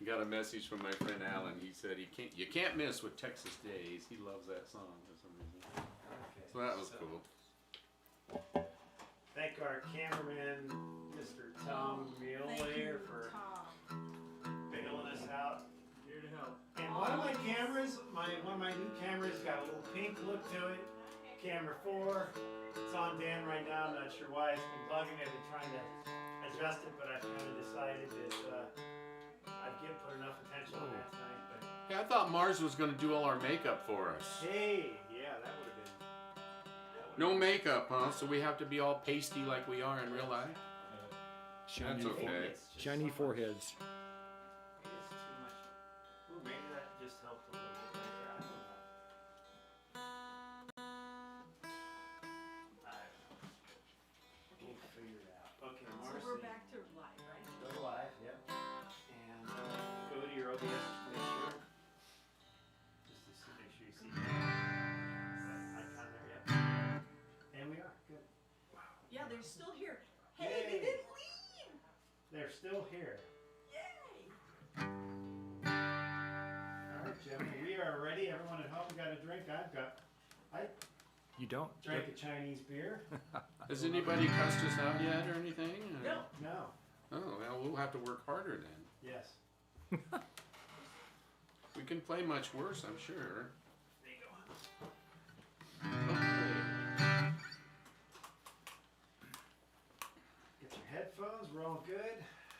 Got a message from my friend Alan. He said you can't miss with Texas Days. He loves that song for some reason.
Okay,
So that was cool.
Thank our cameraman, Mr. Tom Mueller, for bailing us out.
Here to help.
And one of my cameras, one of my new cameras, got a little pink look to it. Camera 4. It's on Dan right now. I'm not sure why it's been bugging me. I've been trying to adjust it, but I've kind of decided that I've put enough attention on that tonight. But
Hey, I thought Mars was going to do all our makeup for us.
hey, yeah, that would have been.
No makeup, huh? So we have to be all pasty like we are in real life?
Shiny,
That's okay.
It's just
shiny
so
foreheads.
It is too much. Ooh, maybe that just helped a little bit right there. I don't know. We'll figure it out. Okay,
So
Marcy.
we're back to live, right?
Go live, yep. And go to your OBS just to make sure. Just to make sure you see that icon there, yep. And we are, good.
Yeah, they're still here. Hey, they
Yay.
didn't leave!
They're still here.
Yay!
All right, Jim, we are ready. Everyone at home got a drink. I
You don't?
drank a Chinese beer.
Has anybody cussed us out yet or anything?
No.
No.
Oh, well, we'll have to work harder then.
Yes.
We can play much worse, I'm sure.
There you go.
Okay.
Get your headphones. We're all good.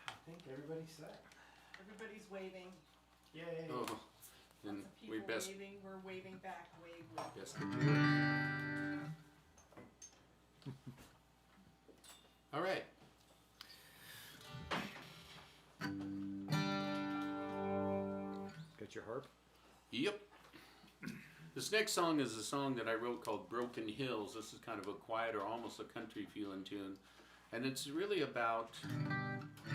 I think everybody's set.
Everybody's waving.
Yay.
Oh, and
Lots of
we
people
best
waving. We're waving back. Wave, wave.
best to do it. All right. Yep. This next song is a song that I wrote called Broken Hills. This is kind of a quieter, almost a country feeling tune. And it's really about,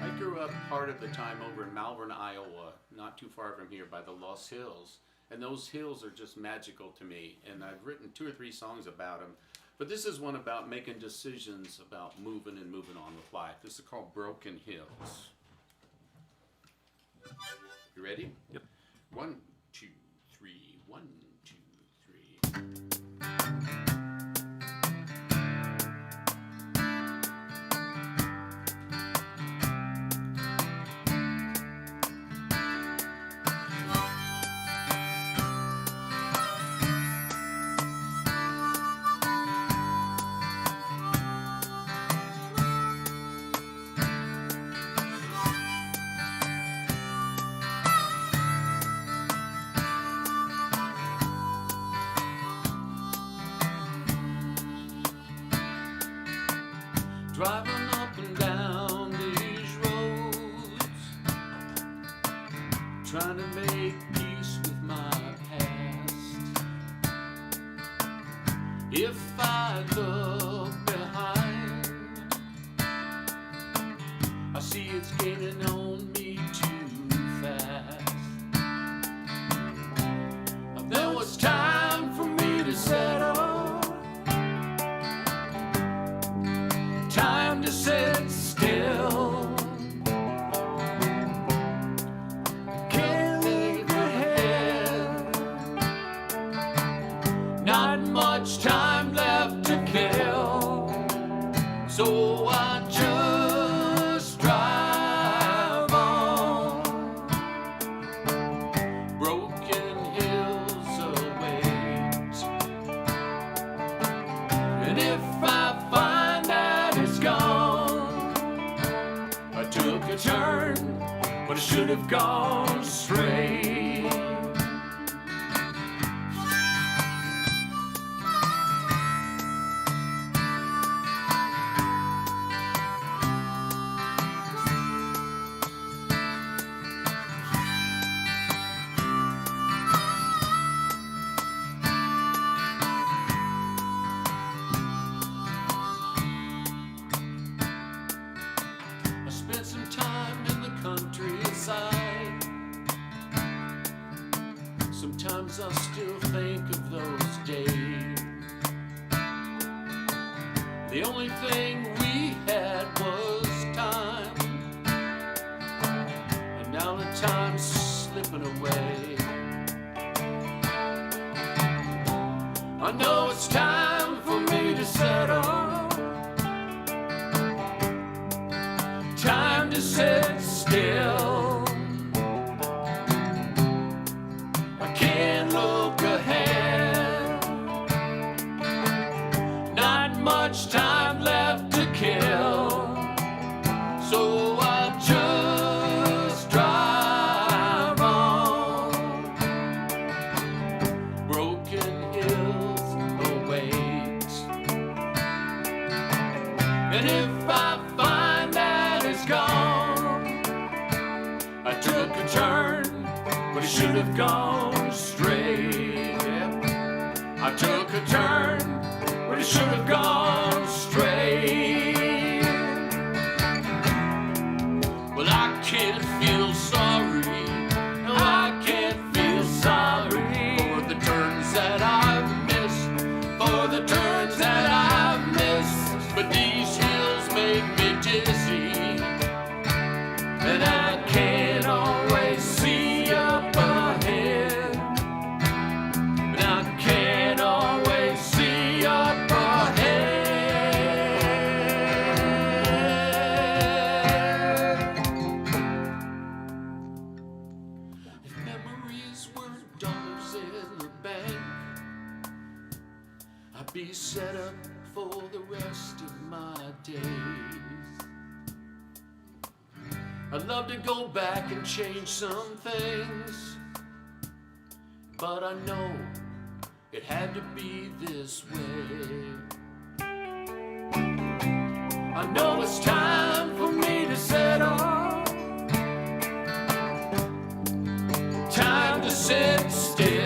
I grew up part of the time over in Malvern, Iowa, not too far from here by the Lost Hills. And those hills are just magical to me. And I've written 2 or 3 songs about them. But this is one about making decisions about moving and moving on with life. This is called Broken Hills. You ready?
Yep.
1, 2, 3, 1, 2, 3.
Driving up and down these roads, trying to make peace with my past. If I look behind, I see it's gaining on me too fast. Now it's time for me to settle. Time to sit still. Can't look ahead. Not much time left to kill. So I just drive on. Broken hills await. And if I find that it's gone, I took a turn, but I should have gone straight. I spent some time in the countryside. Sometimes I still think of those days. The only thing we had was time, and now the time's slipping away. I know it's time for me to settle. Time to sit still. I can't look ahead. Not much time left to kill. So I just drive on. Broken hills await. And if I find that it's gone, I took a turn, but I should have gone straight. I took a turn, but I should have gone straight. Well, I can't feel sorry. No, I can't feel sorry for the turns that I've missed, for the turns that I've missed. But these hills make me dizzy, and I can't always see up ahead. And I can't always see up ahead. If memories weren't dollars in the bank, I'd be set up for the rest of my days. I'd love to go back and change some things, but I know it had to be this way. I know it's time for me to settle. Time to sit still.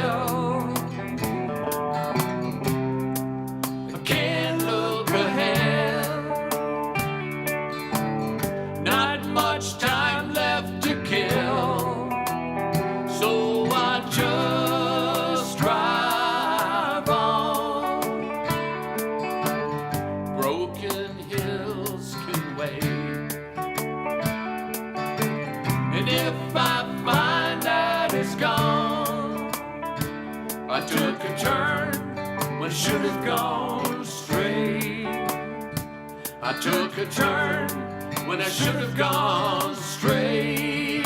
should have gone straight. I took a turn when I should have gone straight.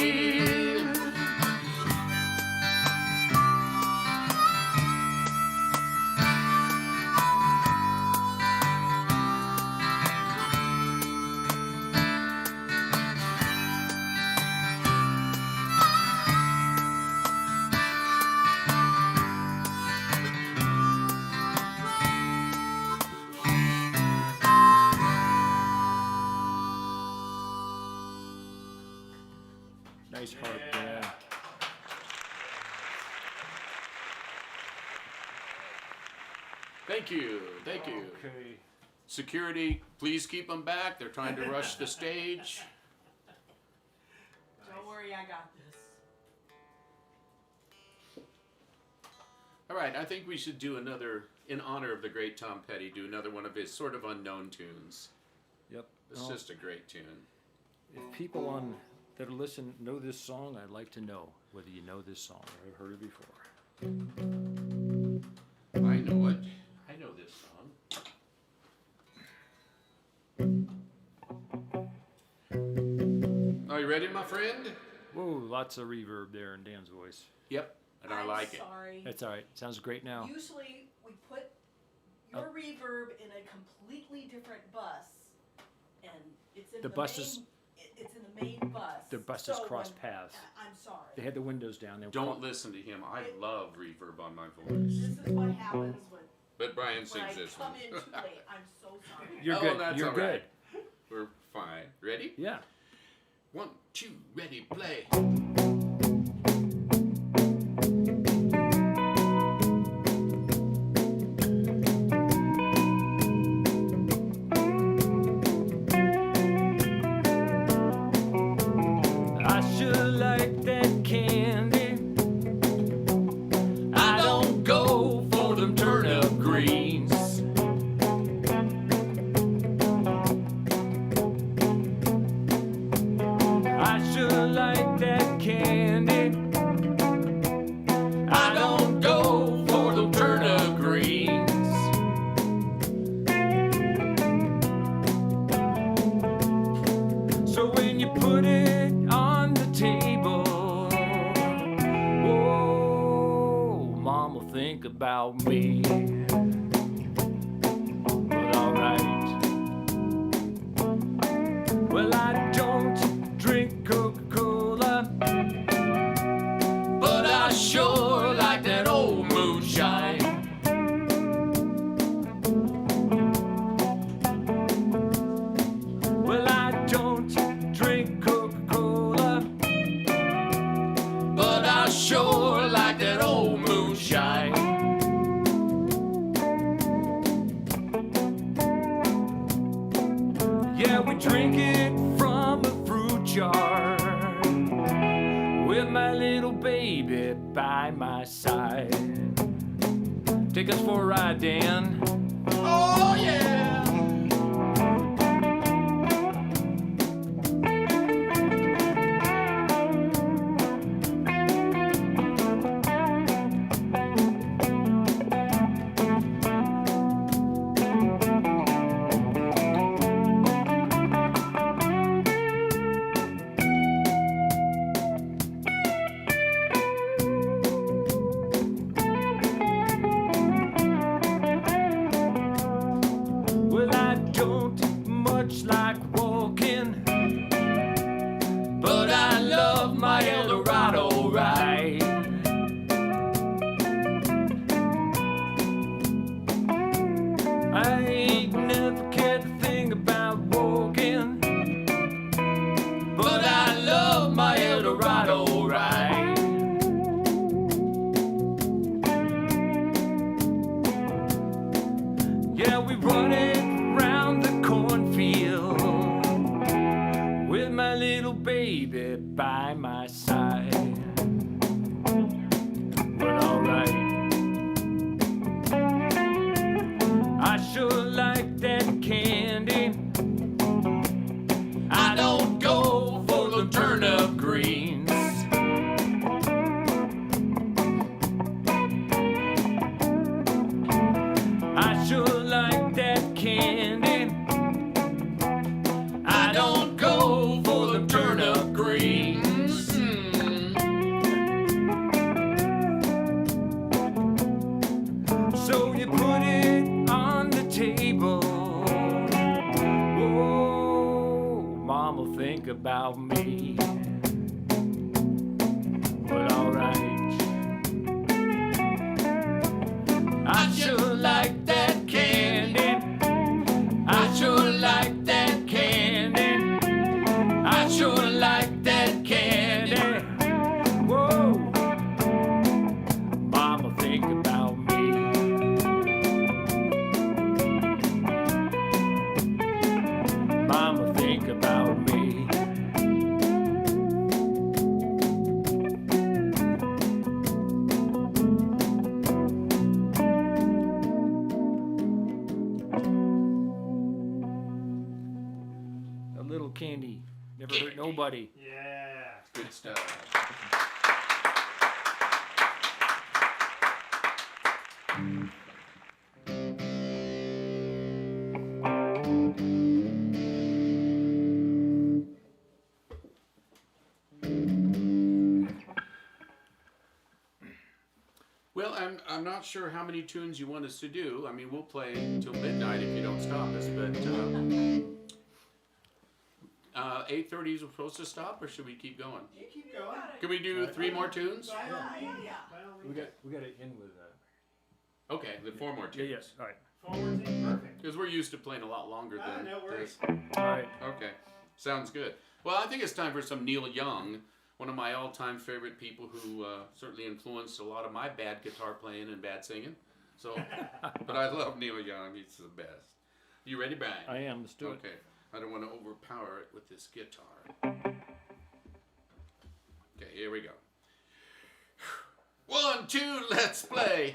Nice harp there.
Thank you. Thank you.
Okay.
Security, please keep them back. They're trying to rush the stage.
Don't worry, I got this.
All right, I think we should do another, in honor of the great Tom Petty, do another one of his sort of unknown tunes.
Yep.
It's
Well,
just a great tune.
if people on that are listening know this song, I'd like to know whether you know this song or have heard it before.
I know it. I know this song. Are you ready, my friend?
Whoa, lots of reverb there in Dan's voice.
Yep, and I like it.
Sorry.
That's all right. Sounds great now.
Usually we put your
Oh.
reverb in a completely different bus, and it's in
The
the
bus
main,
is-
it's in the main bus.
The buses
So
cross
when-
paths.
I'm sorry.
They had the windows down. They were
Don't listen to him. I love reverb on my voice.
This is what happens
But Brian
when I
sings this
come
one.
in too late. I'm so sorry.
You're
Oh,
good.
that's
You're
all
good.
right. We're fine. Ready?
Yeah.
1, 2, ready, play.
I sure like that candy.
I don't go for them turnip greens.
I sure like that candy.
I don't go for them turnip greens.
So when you put it on the table, oh, Mom will think about me. But alright. Well, I don't drink Coca-Cola,
But I sure like that old moonshine.
well, I don't drink Coca-Cola,
But I sure like that old moonshine.
yeah, we drink it from a fruit jar with my little baby by my side. Take us for a ride, Dan.
Oh yeah!
Well, I don't much like walking,
But I love my Eldorado ride.
I ain't never cared a thing about walking,
But I love my Eldorado ride.
yeah, we run it round the cornfield with my little baby by my side. But alright, I sure like that candy.
I don't go for the turnip greens.
I
about me. But alright. I sure like that candy. I sure like that candy. I sure like that candy. Whoa. Mama, think about me. Mama, think about me. A little candy never hurt nobody.
Yeah.
Good stuff. Well, I'm not sure how many tunes you want us to do. I mean, we'll play till midnight if you don't stop us, but 8:30 is supposed to stop, or should we keep going?
You keep going.
Can we do 3 more tunes?
Yeah.
By all
We
means.
got to end with that.
Okay, then 4 more
Yeah,
tunes.
yes. All right.
Forward team, perfect.
Because we're used to playing a lot longer than
No worries.
this.
All right.
Okay, sounds good. Well, I think it's time for some Neil Young, one of my all-time favorite people who certainly influenced a lot of my bad guitar playing and bad singing. So, but I love Neil Young. He's the best. You ready, Brian?
I am. Let's do it.
Okay. I don't want to overpower it with this guitar. Okay, here we go. 1, 2, let's play.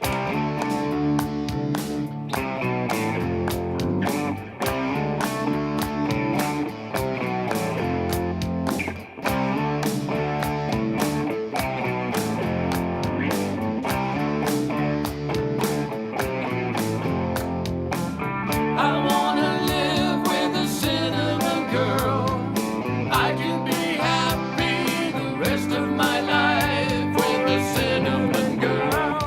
I wanna live with a cinnamon girl. I can be happy the rest of my life with a cinnamon girl.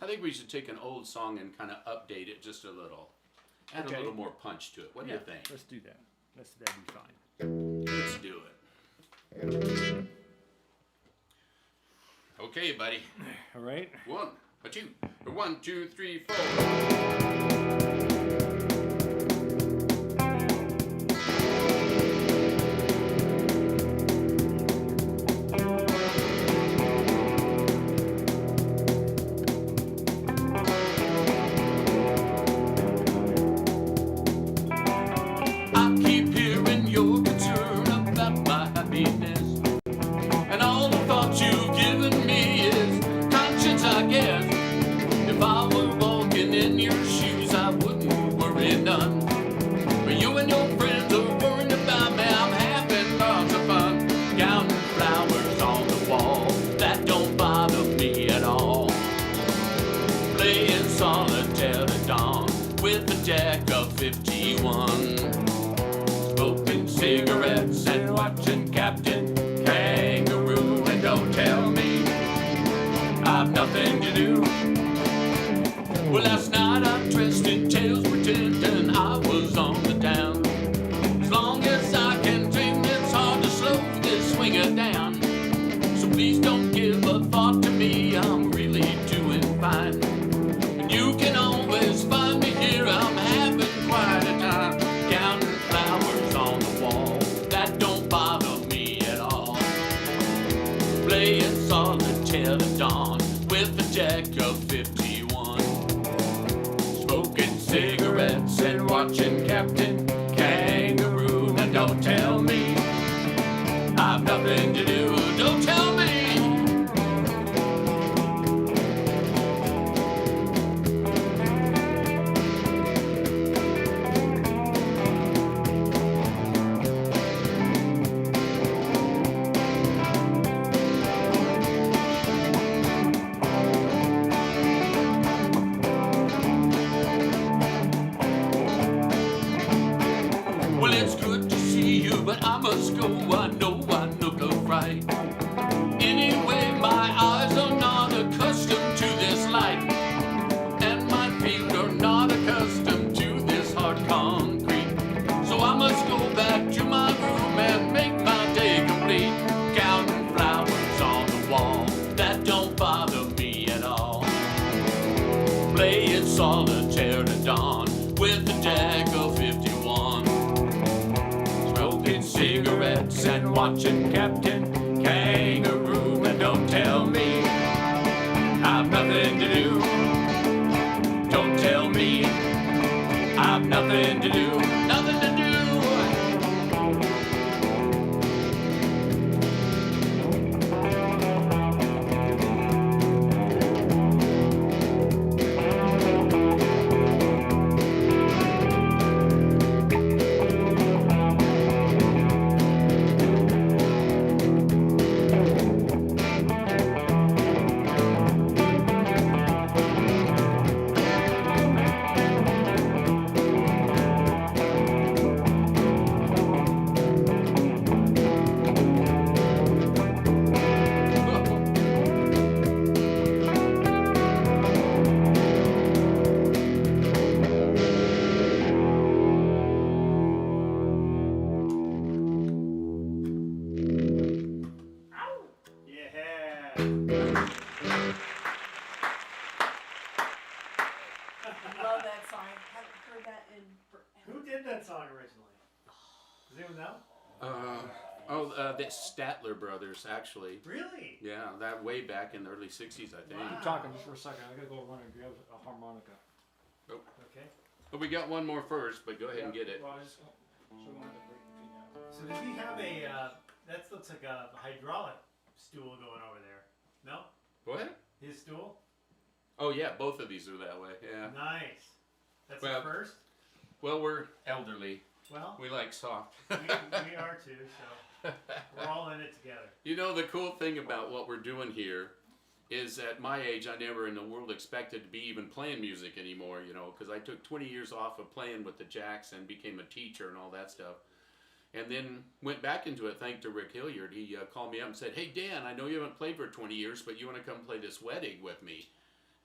I think we should take an old song and kind of update it just a little. Add
Okay.
a little more punch to it. What do you think?
Let's do that. That'd be fine.
Let's do it. Okay, buddy.
All right.
1, 2, 1, 2, 3, 4. I keep hearing your concern about my happiness, and all the thoughts you've given me is conscience, I guess. If I were walking in your shoes, I wouldn't worry none. But you and your friends are worried about me. I'm having lots of fun, counting flowers on the wall. That don't bother me at all. Playing solitaire at dawn with a jack of 51. Smoking cigarettes and watching Captain Kangaroo. And don't tell me I've nothing to do. Well, last night I dressed in tails, pretending I was on the town. As long as I can dream, it's hard to slow this swinger down. So please don't give a thought to me, I'm really doing fine. And you can always find me here, I'm having quite a time. Counting flowers on the wall, that don't bother me at all. Playing solitaire at dawn with a jack of 51. Smoking cigarettes and watching Captain Kangaroo. Now don't tell me I've nothing to do. Don't tell me. Well, it's good to see you, but I must go. I know I look right. Anyway, my eyes are not accustomed to this light, and my feet are not accustomed to this hard concrete. So I must go back to my room and make my day complete. Counting flowers on the wall, that don't bother me at all. Playing solitaire at dawn with a jack of 51. Smoking cigarettes and watching Captain Kangaroo. And don't tell me I've nothing to do. Don't tell me I've nothing to do. Nothing to do.
Yeah.
Love that song. Haven't heard that in forever.
Who did that song originally? Does anyone know?
The Statler brothers, actually.
Really?
Yeah, that way back in the early 60s, I think.
Wow.
Keep talking just for a second. I gotta go run and grab a harmonica.
Okay.
But we got one more first, but go ahead and get it.
Well, I just, so we don't have to break the feet now.
So does he have a? That looks like a hydraulic stool going over there. No,
What?
his stool.
Oh, yeah, both of these are that way, yeah.
Nice. That's
Well-
the first.
Well, we're elderly.
Well,
We like soft.
we are too. So we're all in it together.
You know, the cool thing about what we're doing here is at my age, I never in the world expected to be even playing music anymore, you know, because I took 20 years off of playing with the Jacks and became a teacher and all that stuff. And then went back into it thanks to Rick Hilliard. He called me up and said, "Hey, Dan, I know you haven't played for 20 years, but you want to come play this wedding with me?"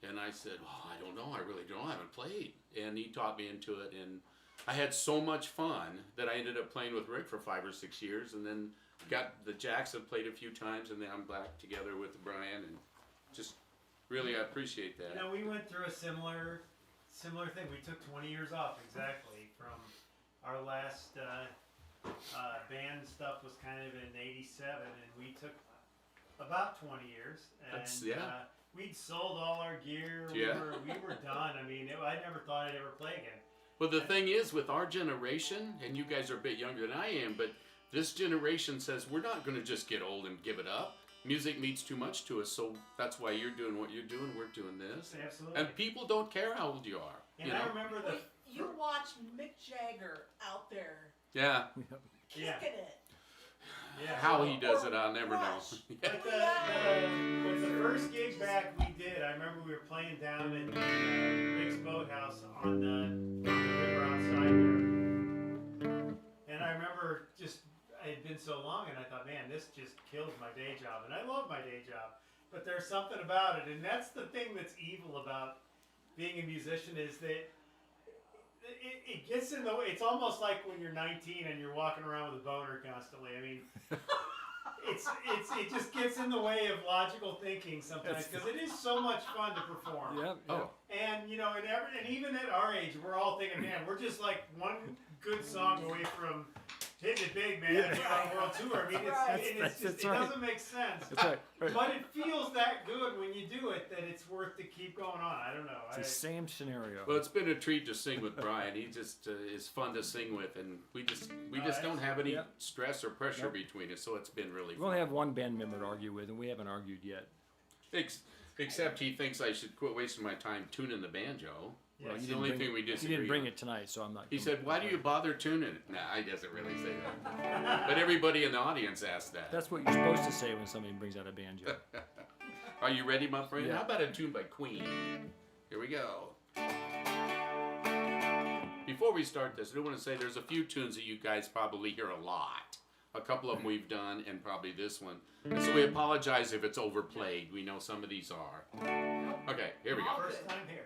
And I said, "Oh, I don't know. I really don't. I haven't played." And he taught me into it, and I had so much fun that I ended up playing with Rick for 5 or 6 years, and then got the Jackson played a few times, and then I'm back together with Brian, and just really I appreciate that.
You know, we went through a similar thing. We took 20 years off exactly from our last band stuff was kind of in '87, and we took about 20 years. And we'd sold all our gear. We were done. I mean, I never thought I'd ever play again.
Well, the thing is, with our generation, and you guys are a bit younger than I am, but this generation says we're not going to just get old and give it up. Music means too much to us, so that's why you're doing what you're doing. We're doing this.
Absolutely.
And people don't care how old you are.
And I remember
Wait, you watch Mick Jagger out there
Yeah.
kicking it.
Yeah.
How he does it, I'll never know.
But with the first gig back we did, I remember we were playing down at Rick's Boathouse on the river outside there. And I remember just, it had been so long, and I thought, man, this just kills my day job. And I love my day job. But there's something about it, and that's the thing that's evil about being a musician is that it gets in the way. It's almost like when you're 19 and you're walking around with a boner constantly. I mean, it just gets in the way of logical thinking sometimes because it is so much fun to perform.
Yeah.
Oh.
And you know, and even at our age, we're all thinking, man, we're just like one good song away from hitting it big, man. On a world tour. I mean, it doesn't make sense.
That's right.
But it feels that good when you do it that it's worth to keep going on. I don't know.
It's the same scenario.
Well, it's been a treat to sing with Brian. He just is fun to sing with, and we just don't have any stress or pressure between us, so it's been really
We
fun.
only have one band member to argue with, and we haven't argued yet.
Except he thinks I should quit wasting my time tuning the banjo.
Yes.
It's the only thing we
He
disagree
didn't bring
on.
it tonight, so I'm not.
He said, "Why do you bother tuning it?" Nah, he doesn't really say that. But everybody in the audience asked that.
That's what you're supposed to say when somebody brings out a banjo.
Are you ready, my friend?
Yeah.
How about a tune by Queen? Here we go. Before we start this, I do want to say there's a few tunes that you guys probably hear a lot. A couple of them we've done, and probably this one. And so we apologize if it's overplayed. We know some of these are. Okay, here we go.
First time here.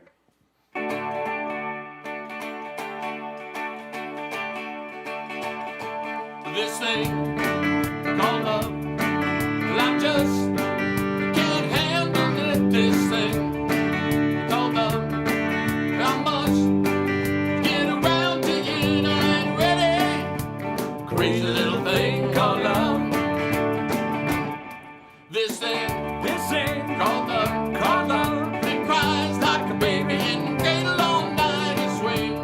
This thing called love, well, I just can't handle it. This thing called love, I must get around to you and I ain't ready. Crazy little thing called love. This thing called love, it cries like a baby and get a long night and swing.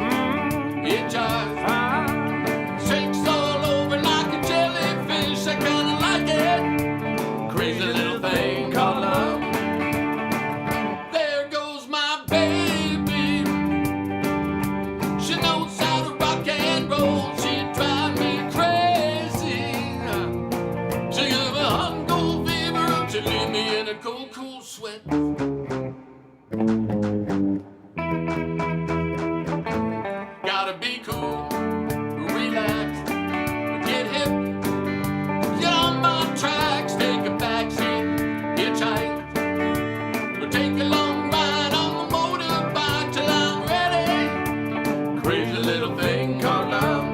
It jives. Shakes all over like a jellyfish, I kinda like it. Crazy little thing called love. There goes my baby. She knows how to rock and roll. She'd drive me crazy. She give a hot and cold fever. She'd leave me in a cold, cool sweat. Gotta be cool. Relax, get hip, get on my tracks, take a backseat, hitchhike, or take a long ride on my motorbike till I'm ready. Crazy little thing called love.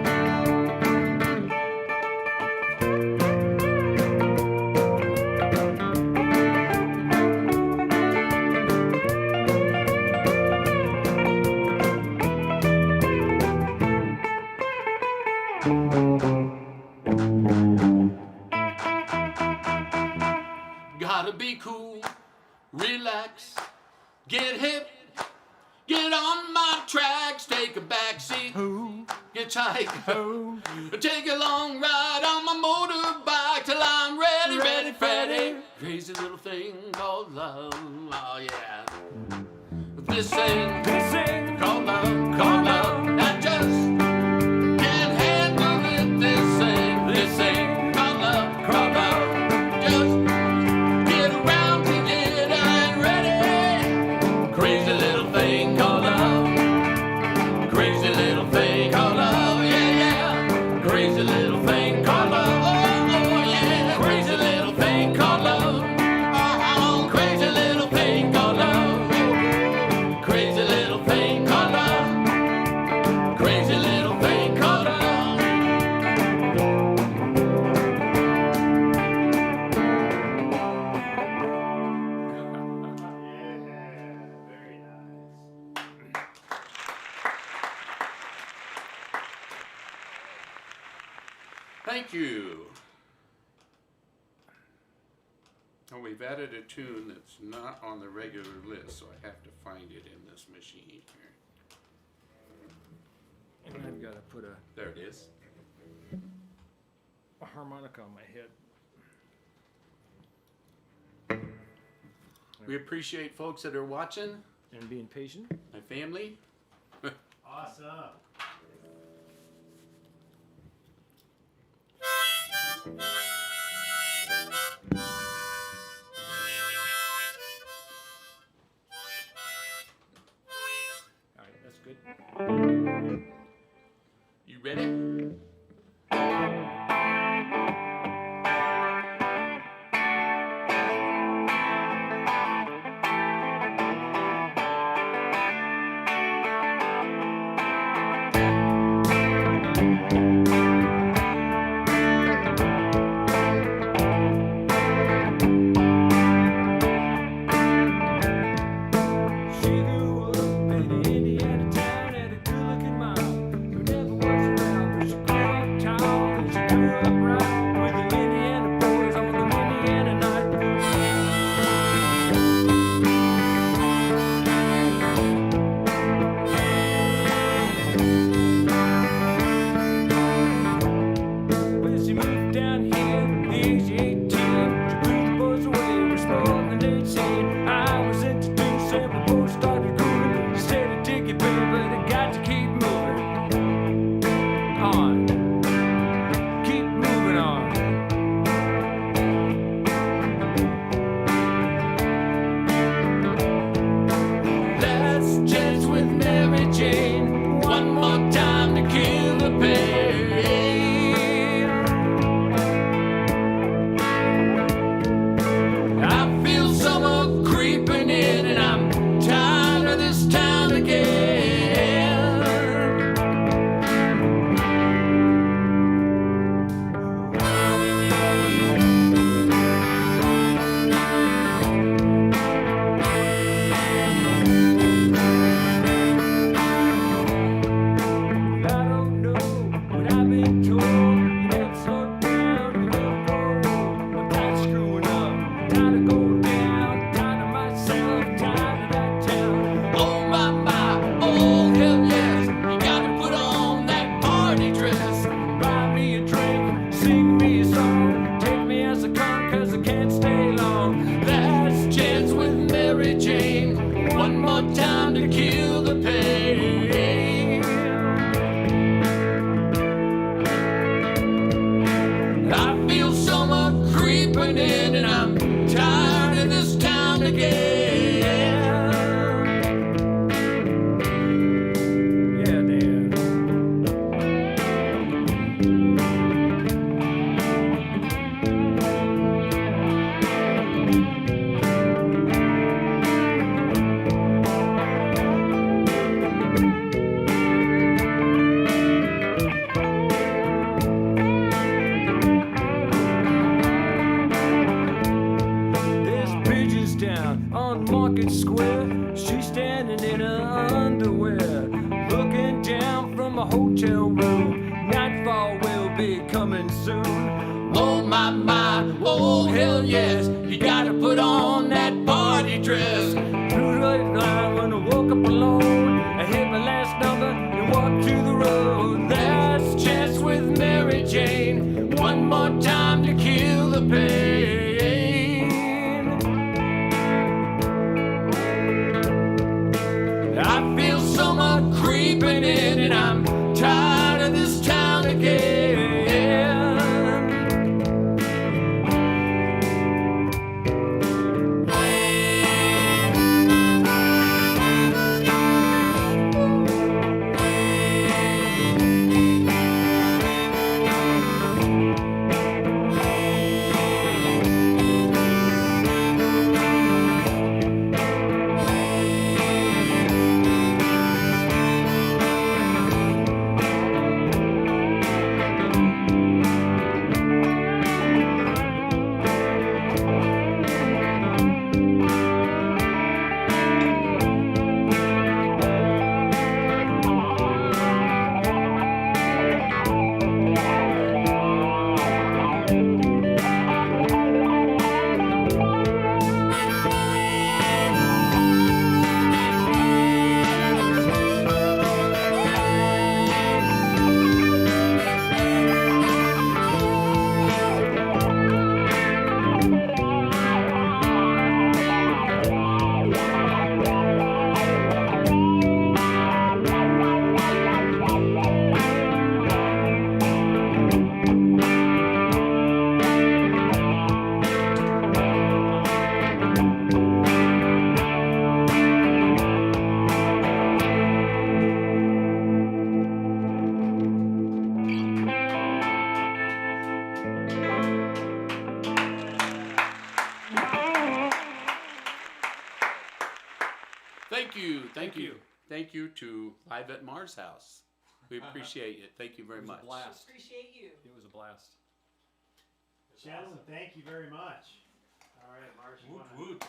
Gotta be cool, relax, get hip, get on my tracks, take a backseat, hitchhike, take a long ride on my motorbike till I'm ready, ready, Freddy. Crazy little thing called love, oh yeah. This thing called love, I just can't handle it. This thing called love, just get around to it, I ain't ready. Crazy little thing called love. Crazy little thing called love, yeah, yeah. Crazy little thing called love, oh, yeah. Crazy little thing called love. Oh, crazy little thing called love.
Thank you. Oh, we've added a tune that's not on the regular list, so I have to find it in this machine here.
And I've got to put
There it is.
a harmonica on my head.
We appreciate folks that are watching,
And being patient.
my family.
Awesome.
All right, that's good.
You ready?
She grew up in an Indiana town at a good-looking mom who never was around, but she grew up tall and she grew up right with the Indiana boys on the Indiana night. When she moved down here, the age of 18, she blew the boys away, was more than 18. I was introduced and we both started grooving. She said I dig it, baby, but I got to keep moving on. Keep moving on. Let's chance with Mary Jane one more time to kill the pain. I feel summer creeping in and I'm tired of this town again. I don't know what I've been told. You never slow down, you never roll. I'm tired of screwing up, tired of going down, tired of myself, tired of that town. Oh my, oh hell yes, you gotta put on that party dress. Buy me a drink, sing me a song, take me as I come, 'cause I can't stay long. Last chance with Mary Jane, one more time to kill the pain. I feel summer creeping in and I'm tired of this town again. Yeah, Dan. There's pigeons down on Market Square. She's standing in her underwear, looking down from a hotel room. Nightfall will be coming soon. Oh my, oh hell yes, you gotta put on that party dress. Through the line when I woke up alone, I hit my last number and walked to the road. Last chance with Mary Jane, one more time to kill the pain. I feel summer creeping in and I'm tired of this town again.
Thank you.
Thank you.
Thank you to Live at Mars House. We appreciate it. Thank you very
It was
much.
a blast.
Appreciate you.
It was a blast.
Gentlemen, thank you very much. All right, Mars, you
Woot
wanna...
woot.